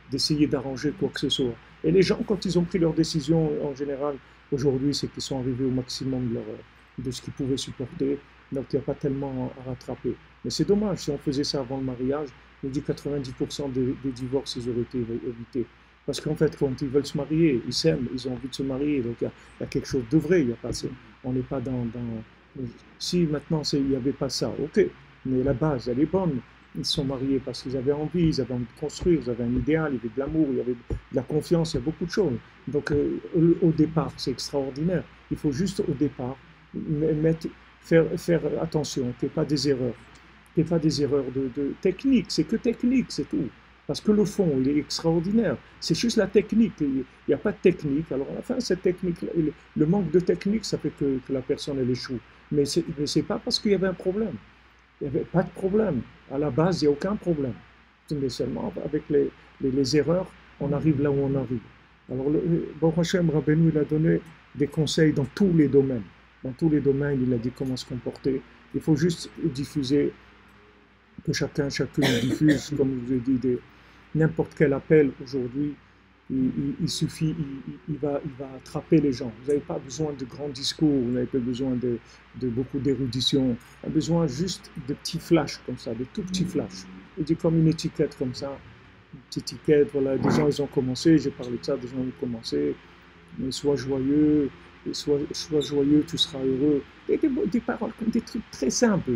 d'essayer d'arranger quoi que ce soit. Et les gens, quand ils ont pris leur décision, en général, Aujourd'hui, c'est qu'ils sont arrivés au maximum de ce qu'ils pouvaient supporter, donc il n'y a pas tellement à rattraper. Mais c'est dommage, si on faisait ça avant le mariage, je dis 90% des divorces, ils auraient été évités. Parce qu'en fait, quand ils veulent se marier, ils s'aiment, ils ont envie de se marier, donc il y a quelque chose de vrai, il y a pas, on n'est pas dans... Si maintenant il n'y avait pas ça, ok, mais la base, elle est bonne. Ils se sont mariés parce qu'ils avaient envie de construire, ils avaient un idéal, il y avait de l'amour, il y avait de la confiance, il y a beaucoup de choses. Donc au départ, c'est extraordinaire. Il faut juste au départ faire attention, qu'il n'y ait pas des erreurs. Qu'il n'y ait pas des erreurs de technique, c'est que technique, c'est tout. Parce que le fond, il est extraordinaire. C'est juste la technique. Il n'y a pas de technique. Alors à la fin, cette technique, le manque de technique, ça fait que la personne, elle échoue. Mais ce n'est pas parce qu'il y avait un problème. Il n'y avait pas de problème. À la base, il n'y a aucun problème. Mais seulement avec les erreurs, on arrive là où on arrive. Alors, Baruch Hashem, Rabbeinu, il a donné des conseils dans tous les domaines. Dans tous les domaines, il a dit comment se comporter. Il faut juste diffuser, que chacune diffuse, comme je vous ai dit, n'importe quel appel aujourd'hui. Il suffit, il va attraper les gens. Vous n'avez pas besoin de grands discours, vous n'avez pas besoin de beaucoup d'érudition. Vous avez besoin juste de petits flashs comme ça, de tout petits flashs. Il dit comme une étiquette comme ça, une petite étiquette, voilà, des gens ils ont commencé, j'ai parlé de ça, des gens ont commencé, mais sois joyeux, tu seras heureux. Et des paroles comme des trucs très simples,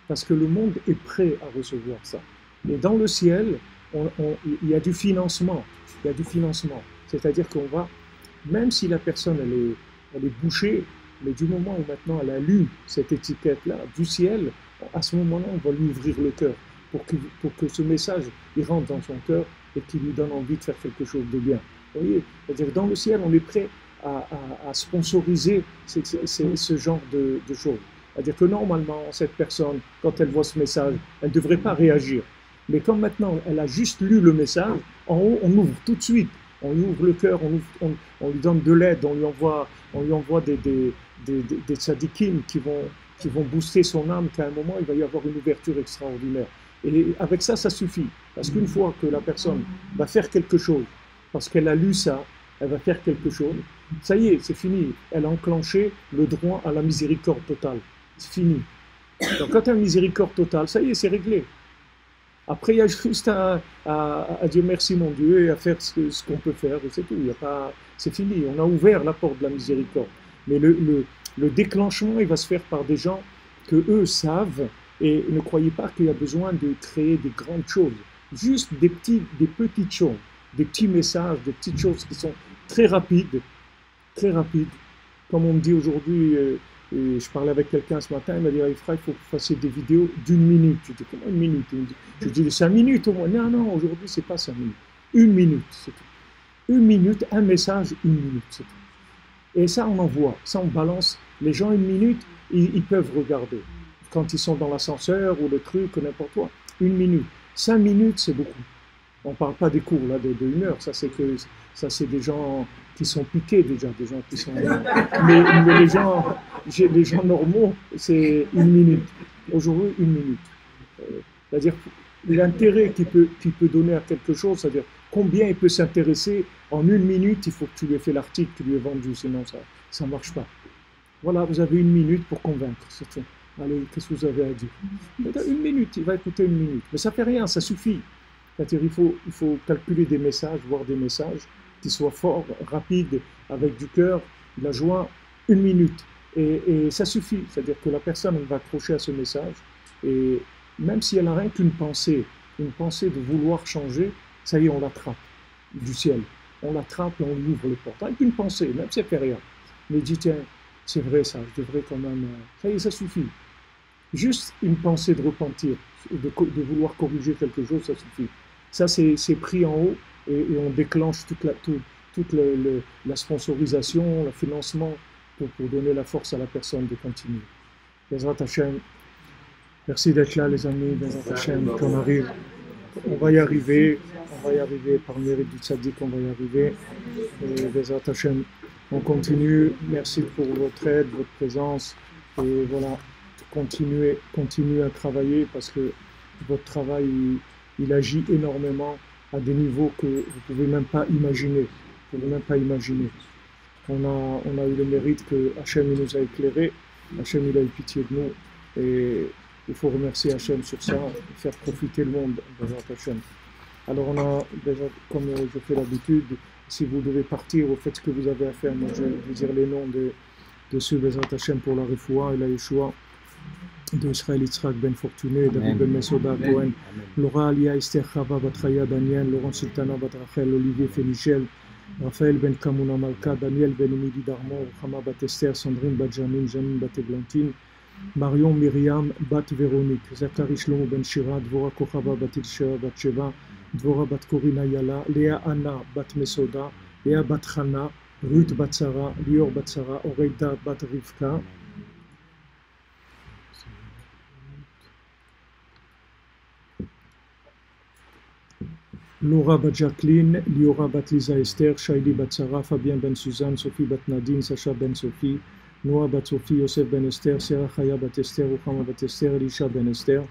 parce que le monde est prêt à recevoir ça. Et dans le ciel, il y a du financement. Il y a du financement. C'est-à-dire qu'on va, même si la personne elle est bouchée, mais du moment où maintenant elle a lu cette étiquette-là du ciel, à ce moment-là, on va lui ouvrir le cœur pour que ce message il rentre dans son cœur et qu'il lui donne envie de faire quelque chose de bien. Vous voyez, c'est-à-dire dans le ciel, on est prêt à sponsoriser ce genre de choses. C'est-à-dire que normalement, cette personne, quand elle voit ce message, elle ne devrait pas réagir. Mais comme maintenant, elle a juste lu le message, en haut, on ouvre tout de suite. On lui ouvre le cœur, on lui donne de l'aide, on lui envoie des tzadikim qui vont booster son âme, qu'à un moment, il va y avoir une ouverture extraordinaire. Et avec ça, ça suffit. Parce qu'une fois que la personne va faire quelque chose, parce qu'elle a lu ça, elle va faire quelque chose, ça y est, c'est fini. Elle a enclenché le droit à la miséricorde totale. C'est fini. Donc quand tu as une miséricorde totale, ça y est, c'est réglé. Après, il y a juste à dire merci mon Dieu et à faire ce qu'on peut faire, et c'est tout. C'est fini, on a ouvert la porte de la miséricorde. Mais le déclenchement, il va se faire par des gens que eux savent, et ne croyez pas qu'il y a besoin de créer des grandes choses. Juste des petites choses, des petits messages, des petites choses qui sont très rapides. Comme on me dit aujourd'hui, je parlais avec quelqu'un ce matin, il m'a dit, il faut que vous fassiez des vidéos d'1 minute. Je dis, comment 1 minute? Je dis, 5 minutes au moins. Non, aujourd'hui, c'est pas 5 minutes. 1 minute, c'est tout. 1 minute, un message, 1 minute, c'est tout. Et ça, on envoie, ça, on balance. Les gens, 1 minute, ils peuvent regarder. Quand ils sont dans l'ascenseur ou le truc, ou n'importe quoi. 1 minute. 5 minutes, c'est beaucoup. On ne parle pas des cours là, de 1 heure, ça c'est des gens qui sont piqués déjà, des gens qui sont... mais les gens normaux, c'est 1 minute. Aujourd'hui, 1 minute. C'est-à-dire l'intérêt qu'il peut donner à quelque chose, c'est-à-dire combien il peut s'intéresser, en 1 minute, il faut que tu lui aies fait l'article, que tu lui aies vendu, sinon ça ne marche pas. Voilà, vous avez 1 minute pour convaincre, c'est tout. Allez, qu'est-ce que vous avez à dire? 1 minute, il va écouter 1 minute. Mais ça ne fait rien, ça suffit. C'est-à-dire il faut calculer des messages, voir des messages qui soient forts, rapides, avec du cœur, de la joie, 1 minute. Et ça suffit. C'est-à-dire que la personne elle va accrocher à ce message. Et même si elle n'a rien qu'une pensée de vouloir changer, ça y est, on l'attrape du ciel. On l'attrape et on lui ouvre les portes. Avec une pensée, même si elle ne fait rien. Mais dit, tiens, c'est vrai ça, je devrais quand même... Ça y est, ça suffit. Juste une pensée de repentir, de vouloir corriger quelque chose, ça suffit. Ça, c'est pris en haut et on déclenche toute la sponsorisation, le financement pour donner la force à la personne de continuer. Bezrat Hashem, merci d'être là les amis, Bezrat Hashem, qu'on arrive. On va y arriver, par le mérite du tzaddik, on va y arriver. Et Bezrat Hashem, on continue. Merci pour votre aide, votre présence. Et voilà, continuez à travailler parce que votre travail, il agit énormément à des niveaux que vous ne pouvez même pas imaginer. on a eu le mérite que Hachem il nous a éclairés, Hachem il a eu pitié de nous, et il faut remercier Hachem sur ça, et faire profiter le monde de Hachem. Alors on a déjà, comme je fais l'habitude, si vous devez partir, vous faites ce que vous avez à faire. Moi je vais vous dire les noms de ceux Bezrat Hachem pour la Refoua et la Yeshua, de Israël Yitzhak Ben Fortuné, David Ben Mesoda Cohen, Laura Alia Esther Chava Batraya Daniel, Laurent Sultana Batrachel, Olivier Fénichel, Raphaël Ben Kamuna Malka, Daniel Ben Emili Darmon, Chama Batester, Sandrine Badjamin, Janine Bateglantine, Marion Myriam Bat Véronique, Zachary Shlomo Ben Shira, Dvora Kochava Batil Shira Bat Sheva, Dvora Bat Korina Yala, Léa Anna Bat Mesoda, Léa Bat Chana, Ruth Bat Sarah, Lior Bat Sarah, Oreida Bat Rivka, Laura Bat Jacqueline, Liora Bat Lisa Esther, Shaili Bat Sarah, Fabien Ben Suzanne, Sophie Bat Nadine, Sacha Ben Sophie, Noah Bat Sophie, Yosef Ben Esther, Sarah Chaya Bat Esther, Ruchama Bat Esther, Elisha Ben Esther,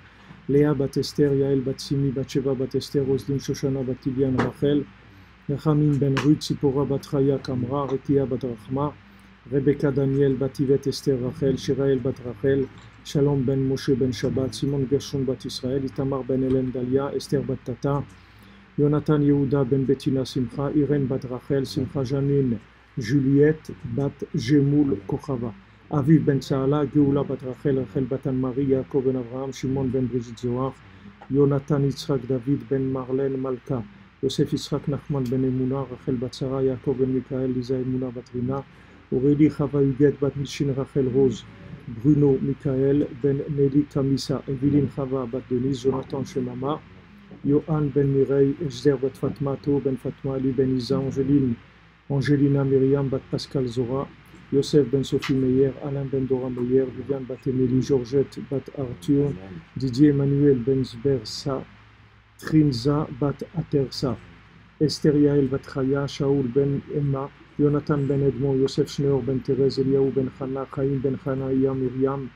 Léa Bat Esther, Yael Bat Simi, Bat Sheva Bat Esther, Roslyn Shoshana Bat Tibian Rachel, Nechamin Ben Ruth, Sipora Bat Chaya Kamra, Rekia Bat Rachma, Rebecca Daniel Bat Yvette Esther Rachel, Shirael Bat Rachel, Shalom Ben Moshe Ben Shabbat, Simon Gershon Bat Israël, Itamar Ben Hélène Dalia, Esther Bat Tata, Jonathan Yehuda Ben Bettina Simcha, Irène Bat Rachel, Simcha Janine, Juliette Bat Gemoul Kochava, Aviv Ben Saala, Geoula Bat Rachel, Rachel Bat Anne-Marie, Yaakov Ben Abraham, Shimon Ben Brigitte Zohar, Jonathan Yitzhak David Ben Marlène Malka, Yosef Yitzhak Nachman Ben Emuna, Rachel Bat Sarah, Yaakov Ben Mikael, Lisa Emuna Bat Rina, Aurélie Chava Huguette Bat Mishin Rachel Rose, Bruno Mikael Ben Nelly Kamisa, Evelyne Chava Bat Denise, Jonathan Shemama, Yohan Ben Mireille, Esder Bat Fatma, To Ben Fatma, Ali Ben Isa, Angelina Myriam Bat Pascal Zora, Yosef Ben Sophie Meyer, Alain Ben Dora Meyer, Viviane Bat Emily, Georgette Bat Arthur, Didier Emmanuel Ben Zbersa, Trinza Bat Atersa, Esther Yael Bat Chaya, Shaoul Ben Emma, Jonathan Ben Edmond, Yosef Schneor Ben Thérèse, Eliaou Ben Chana, Chaim Ben Chanaïa Myriam,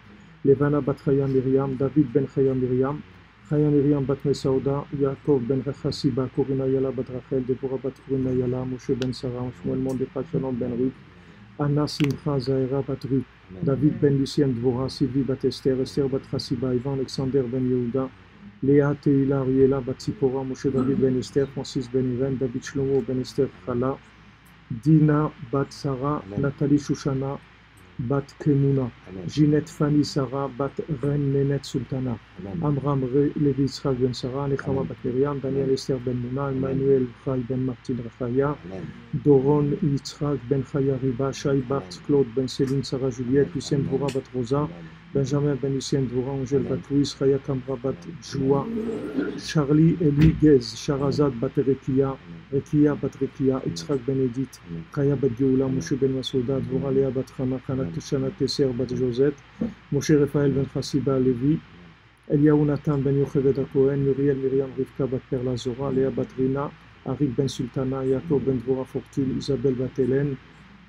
Levana Bat Chaya Myriam, David Ben Chaya Myriam, Chaya Myriam Bat Mesauda, Yaakov Ben Rechasiba, Corina Yala Bat Rachel, Deborah Bat Corina Yala, Moshe Ben Sarah, Shmuel Mordechai Shalom Ben Ruth, Anna Simcha Zahira Bat Ruth, David Ben Lucien Dvorah, Sylvie Bat Esther, Esther Bat Chasiba, Ivan Alexander Ben Yehuda, Léa Teila Ariela Bat Sipora, Moshe David Ben Esther, Francis Ben Irène, David Shlomo Ben Esther Chala, Dina Bat Sarah, Nathalie Shushana Bat Kemuna, Ginette Fanny Sarah Bat Ren Nenet Sultana, Amram Levi Yitzhak Ben Sarah, Nechama Bat Miriam, Daniel Esther Ben Muna, Emmanuel Chai Ben Martin Rachaya, Doron Yitzhak Ben Chaya Riba, Shai Bart Claude Ben Céline Sarah Juliette, Lucien Dvora Bat Rosa, Benjamin Ben Lucien Dvora, Angèle Bat Louis, Chaya Kamra Bat Joua, Charlie Eli Gez, Sharazad Bat Rekia, Rekia Bat Rekia, Yitzhak Ben Edith, Chaya Bat Geoula, Moshe Ben Masouda, Dvora Léa Bat Chana, Shana Tesser Bat Josette, Moshe Raphaël Ben Chassiba Levi, Eliaou Nathan Ben Yocheved Cohen, Muriel Myriam Rivka Bat Perla Zora, Léa Bat Rina, Arik Ben Sultana, Yaakov Ben Dvora Fortune, Isabelle Bat Hélène,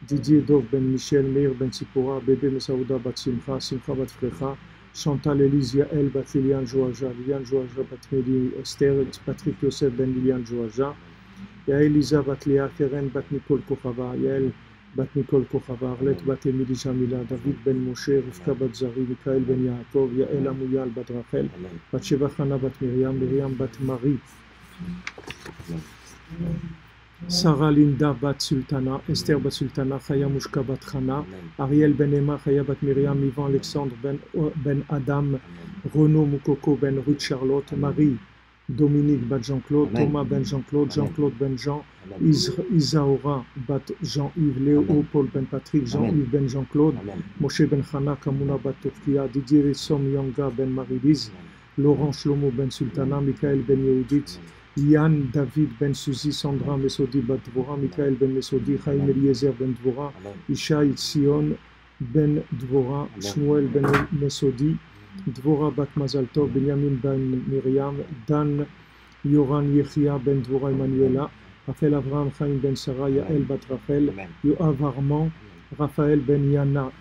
Didier Dov Ben Michel, Meir Ben Tzipora, Bébé Mesaouda Bat Simcha, Simcha Bat Frecha, Chantal Elise Yael Bat Liliane Joaja, Liliane Joaja Bat Meli Esther, Patrick Yosef Ben Liliane Joaja, Yael Lisa Bat Léa, Keren Bat Nicole Kochava, Yael Bat Nicole Kochava, Arlette Bat Emily Jamila, David Ben Moshe, Rivka Bat Zari, Mikael Ben Yaakov, Yael Amouyal Bat Rachel, Bat Sheva Chana Bat Miriam, Miriam Bat Marie, Sarah Linda Bat Sultana, Esther Bat Sultana, Chaya Mushka Bat Chana, Ariel Ben Emma, Chaya Bat Miriam, Ivan Alexandre Ben Adam, Renaud Moukoko Ben Ruth Charlotte, Marie Dominique Bat Jean-Claude, Thomas Ben Jean-Claude, Jean-Claude Ben Jean, Isaora Bat Jean-Yves, Léo Paul Ben Patrick, Jean-Yves Ben Jean-Claude, Moshe Ben Chana, Kamuna Bat Turkia, Didier Rissom Yanga Ben Marie-Lise, Laurent Shlomo Ben Sultana, Michael Ben Yehudit, Yann David Ben Suzy, Sandra Mesodi Bat Dvora, Michael Ben Mesodi, Chaim Eliezer Ben Dvora, Ishaï Sion Ben Dvora, Shmuel Ben Mesodi, Dvora Bat Mazaltov, Benjamin Ben Miriam, Dan Yoran Yechia Ben Dvora Emanuela, Raphaël Avraham, Chaim Ben Sarah, Yael Bat Rachel, Yoav Armand, Raphaël Ben Yamna,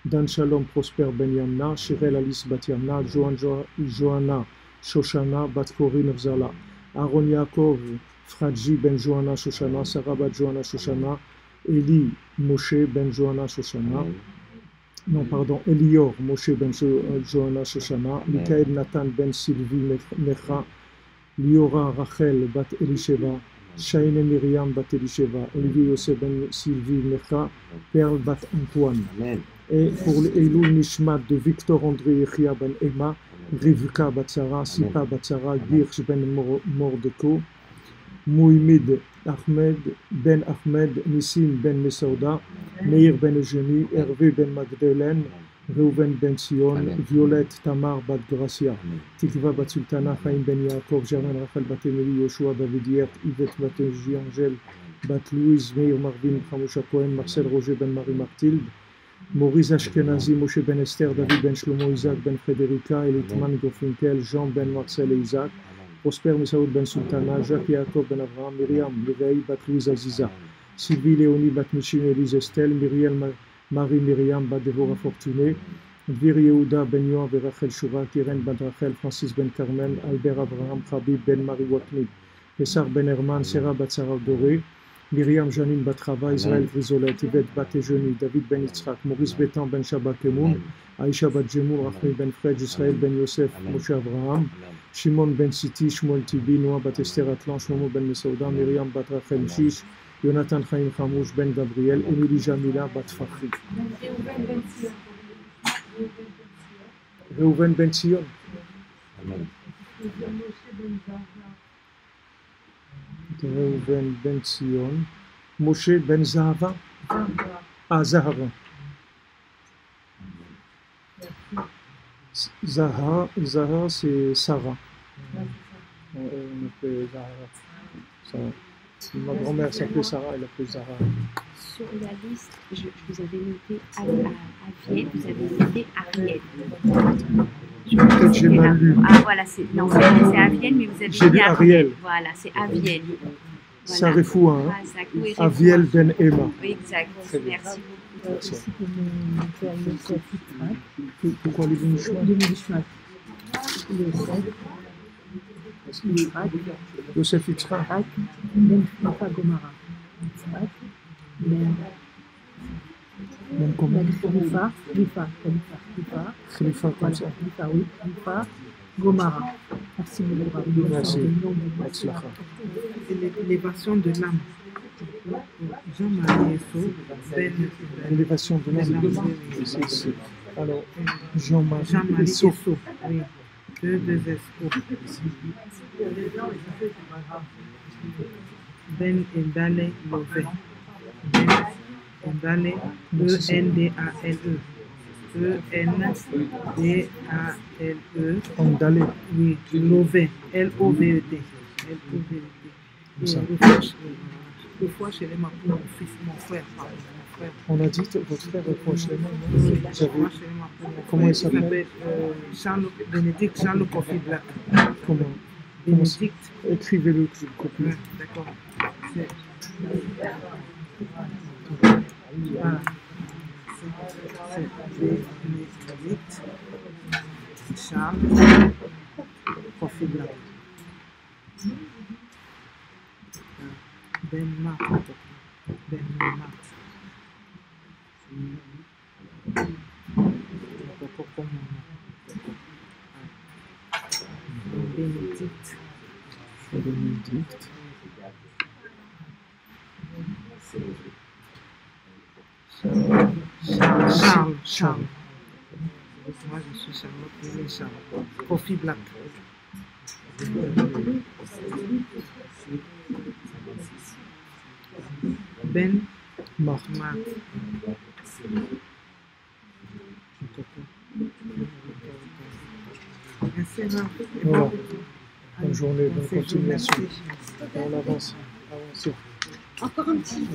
Dan Shalom Prosper Ben Yamna, Shirel Alice Bat Yamna, Johanna Shoshana Bat Corinne Vzala, Aaron Yaakov Fradji Ben Johanna Shoshana, Sarah Bat Johanna Shoshana, Eli Moshe ben Johanna Shoshana, non pardon, Elior Moshe ben Johanna Shoshana, Michael Nathan ben Sylvie Mecha, Liora Rachel bat Elisheva, Shaine Myriam bat Elisheva, Olivier Yosef ben Sylvie Mecha, Perle bat Antoine. Amen. Et pour l'Elul Nishmat de Victor André Yechia ben Emma, Rivka Batsara, Sipa Batsara, Girsh ben Mordeko, Mouhimid Ahmed ben Ahmed, Nissim ben Mesauda, Meir ben Eugénie, Hervé ben Magdeleine, Reuven ben Sion, Violette Tamar bat Gracia, Tikva bat Sultana, Chaim ben Yaakov, Germaine Rachel bat Emily, Yoshua David Yert, Yvette bat Angèle bat Louise, Meir Marvin, Hamoucha Cohen, Marcel Roger ben Marie Martilde, Maurice Ashkenazi, Moshe ben Esther, David ben Shlomo, Isaac ben Frédérica, Elitman Gofinkel, Jean ben Marcel et Isaac, Prosper Misaoud ben Sultana, Jacques Yaakov ben Abraham, Myriam, Léveï bat Louise Aziza, Sylvie Léonie bat Michine Élise Estelle, Myriel Marie Myriam bat Dévorah Fortuné, Dvir Yehuda ben Yoav et Rachel Shura, Kiren ben Rachel, Francis ben Carmen, Albert Abraham, Khabib ben Marie Watni, Pessar ben Herman, Sarah bat Sarah Doré, Myriam Janine Batrava, Israël Grisolet, Yvette bat Eugénie, David ben Yitzhak, Maurice Bétan ben Shabbat Kemoun, Aïcha bat Jemoul, Rachel ben Fred, Israël ben Yosef, Moshe Abraham, Shimon ben Siti, Shmuel Tibi, Noah bat Esther Atlan, Shlomo ben Mesauda, Myriam bat Rachel Shish, Jonathan Chaim Chamouche ben Gabriel, Émilie Jamila bat Fakhri. Reuven ben Sion. Reuven ben Sion. Moshe ben Zahava. Ah, Zahara. Zahara, c'est Sarah. On appelait Zahara. Sarah. Ma grand-mère s'appelait Sarah, elle appelait Zahara. Sur la liste, je vous avais noté Aviel, vous avez noté Ariel. Peut-être j'ai mal lu. Ah voilà, c'est Aviel, mais vous avez J'ai lu Ariel. Voilà, c'est Aviel. Voilà. Sarifoua, hein. Ah, Aviel ben Emma. Exact, merci beaucoup. Merci. Pourquoi les Mishmat? Yosef Yitzhak. Même comment? Khalifa comme ça. Gomara. Merci beaucoup. Merci. L'élévation de l'âme. Jean-Marie Esso, L'élévation de l'âme. Alors, Jean-Marie Esso. Oui. Deux S-O. Ben Endale Lové. Ben Endale, E-N-D-A-L-E. E-N-D-A-L-E. Endale. Oui, Lové. L-O-V-E-D. L-O-V-E-D. Deux fois chez les mamans, mon fils, mon frère, pardon, mon frère. On a dit votre frère reproche les mains, non? Oui, comment il s'appelle? Bénédicte Jean Le Coffee Black. Comment? Bénédicte. Écrivez-le, que je le copie. Ouais, d'accord. Voilà. C'est Bénédicte Charles Coffee Black. Ben Marc. Ben Marc. Bénédicte. Bénédicte. Charles. Moi, je suis Charlotte, il est Charles. Coffee Black. Ben Marc. Voilà. Bonne journée, bonne continuation. On avance. Encore un petit.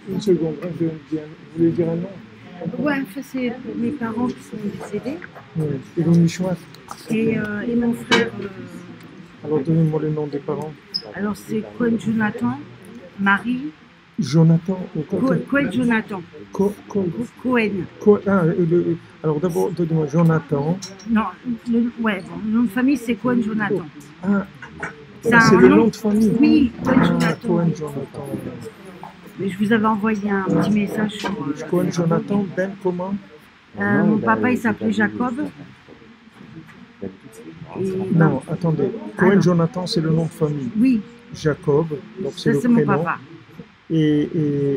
Une seconde, vous voulez dire un nom? Ouais, ça c'est pour mes parents qui sont décédés. Oui. Et le Mishmat. Et mon frère. Alors donnez-moi le nom des parents. Alors c'est Cohen Jonathan, Marie. Jonathan. Cohen Jonathan. Cohen. Alors d'abord, donnez-moi Jonathan. Non, le nom de famille c'est Cohen Jonathan. Ah, C'est un C'est le nom. nom de famille. Oui, Cohen Ah, Jonathan. Cohen Jonathan. Mais je vous avais envoyé un petit message sur. Cohen Jonathan, Ben comment? Mon papa, il s'appelait Jacob. Et Non, attendez. Ah, Cohen non. Jonathan, c'est le nom de famille. Oui, Jacob, donc c'est ça le c'est mon prénom. papa. Et,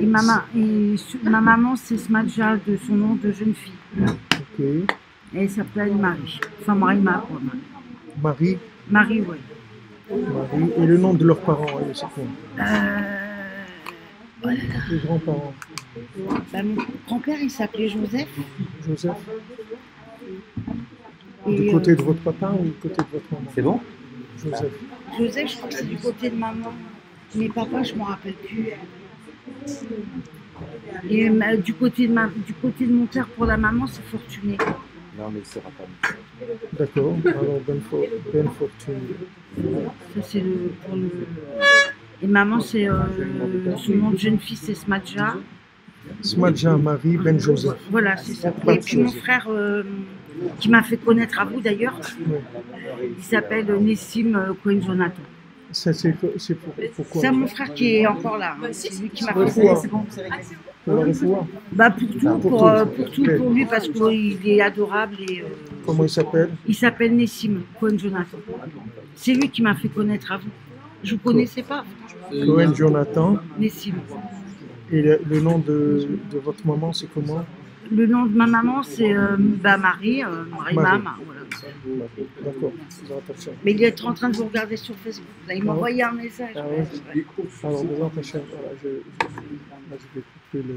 Et ma maman, c'est Smadja de son nom de jeune fille. ok. Et elle s'appelle Marie. Enfin, Marie-Ma, quoi. Marie, Marie, oui. Marie. Et le nom de leurs parents, c'est quoi? Oh là là. Les grands-parents. Bah, mon grand-père, il s'appelait Joseph. Joseph. Et, Du côté de votre papa ou du côté de votre maman? C'est bon? Joseph. Joseph, je crois que c'est du côté de maman. Mais papa, je ne m'en rappelle plus. Et du côté de mon père, pour la maman, c'est Fortuné. Non, mais il sera pas. D'accord. Alors, Ben Fortuné. Ça, c'est pour le. Et maman, c'est son nom de jeune fille, c'est Smadja. Smadja Marie, Ben Joseph. Voilà, c'est ça. Pas Et de puis mon Joseph. frère, qui m'a fait connaître à vous d'ailleurs, Ouais. il s'appelle Nessim Cohen Jonathan. Ça, c'est pourquoi? C'est mon frère qui est encore là. Hein. C'est lui qui m'a Ouais, fait ouais. connaître. Pour la revoir. Bah pour tout, Pour pour tout. Ok. pour lui, parce qu'il est adorable. Et, Comment il s'appelle? il s'appelle Nessim Cohen Jonathan. C'est lui qui m'a fait connaître à vous. Je ne vous connaissais pas, Cohen Jonathan. Nessim. Et le nom de votre maman, c'est comment? Le nom de ma maman, c'est Marie, Marie-Mama. Voilà. D'accord. Mais il est en train de vous regarder sur Facebook. Là, il m'a envoyé un message. Ah ouais. Alors, voilà, voilà, je vais couper le...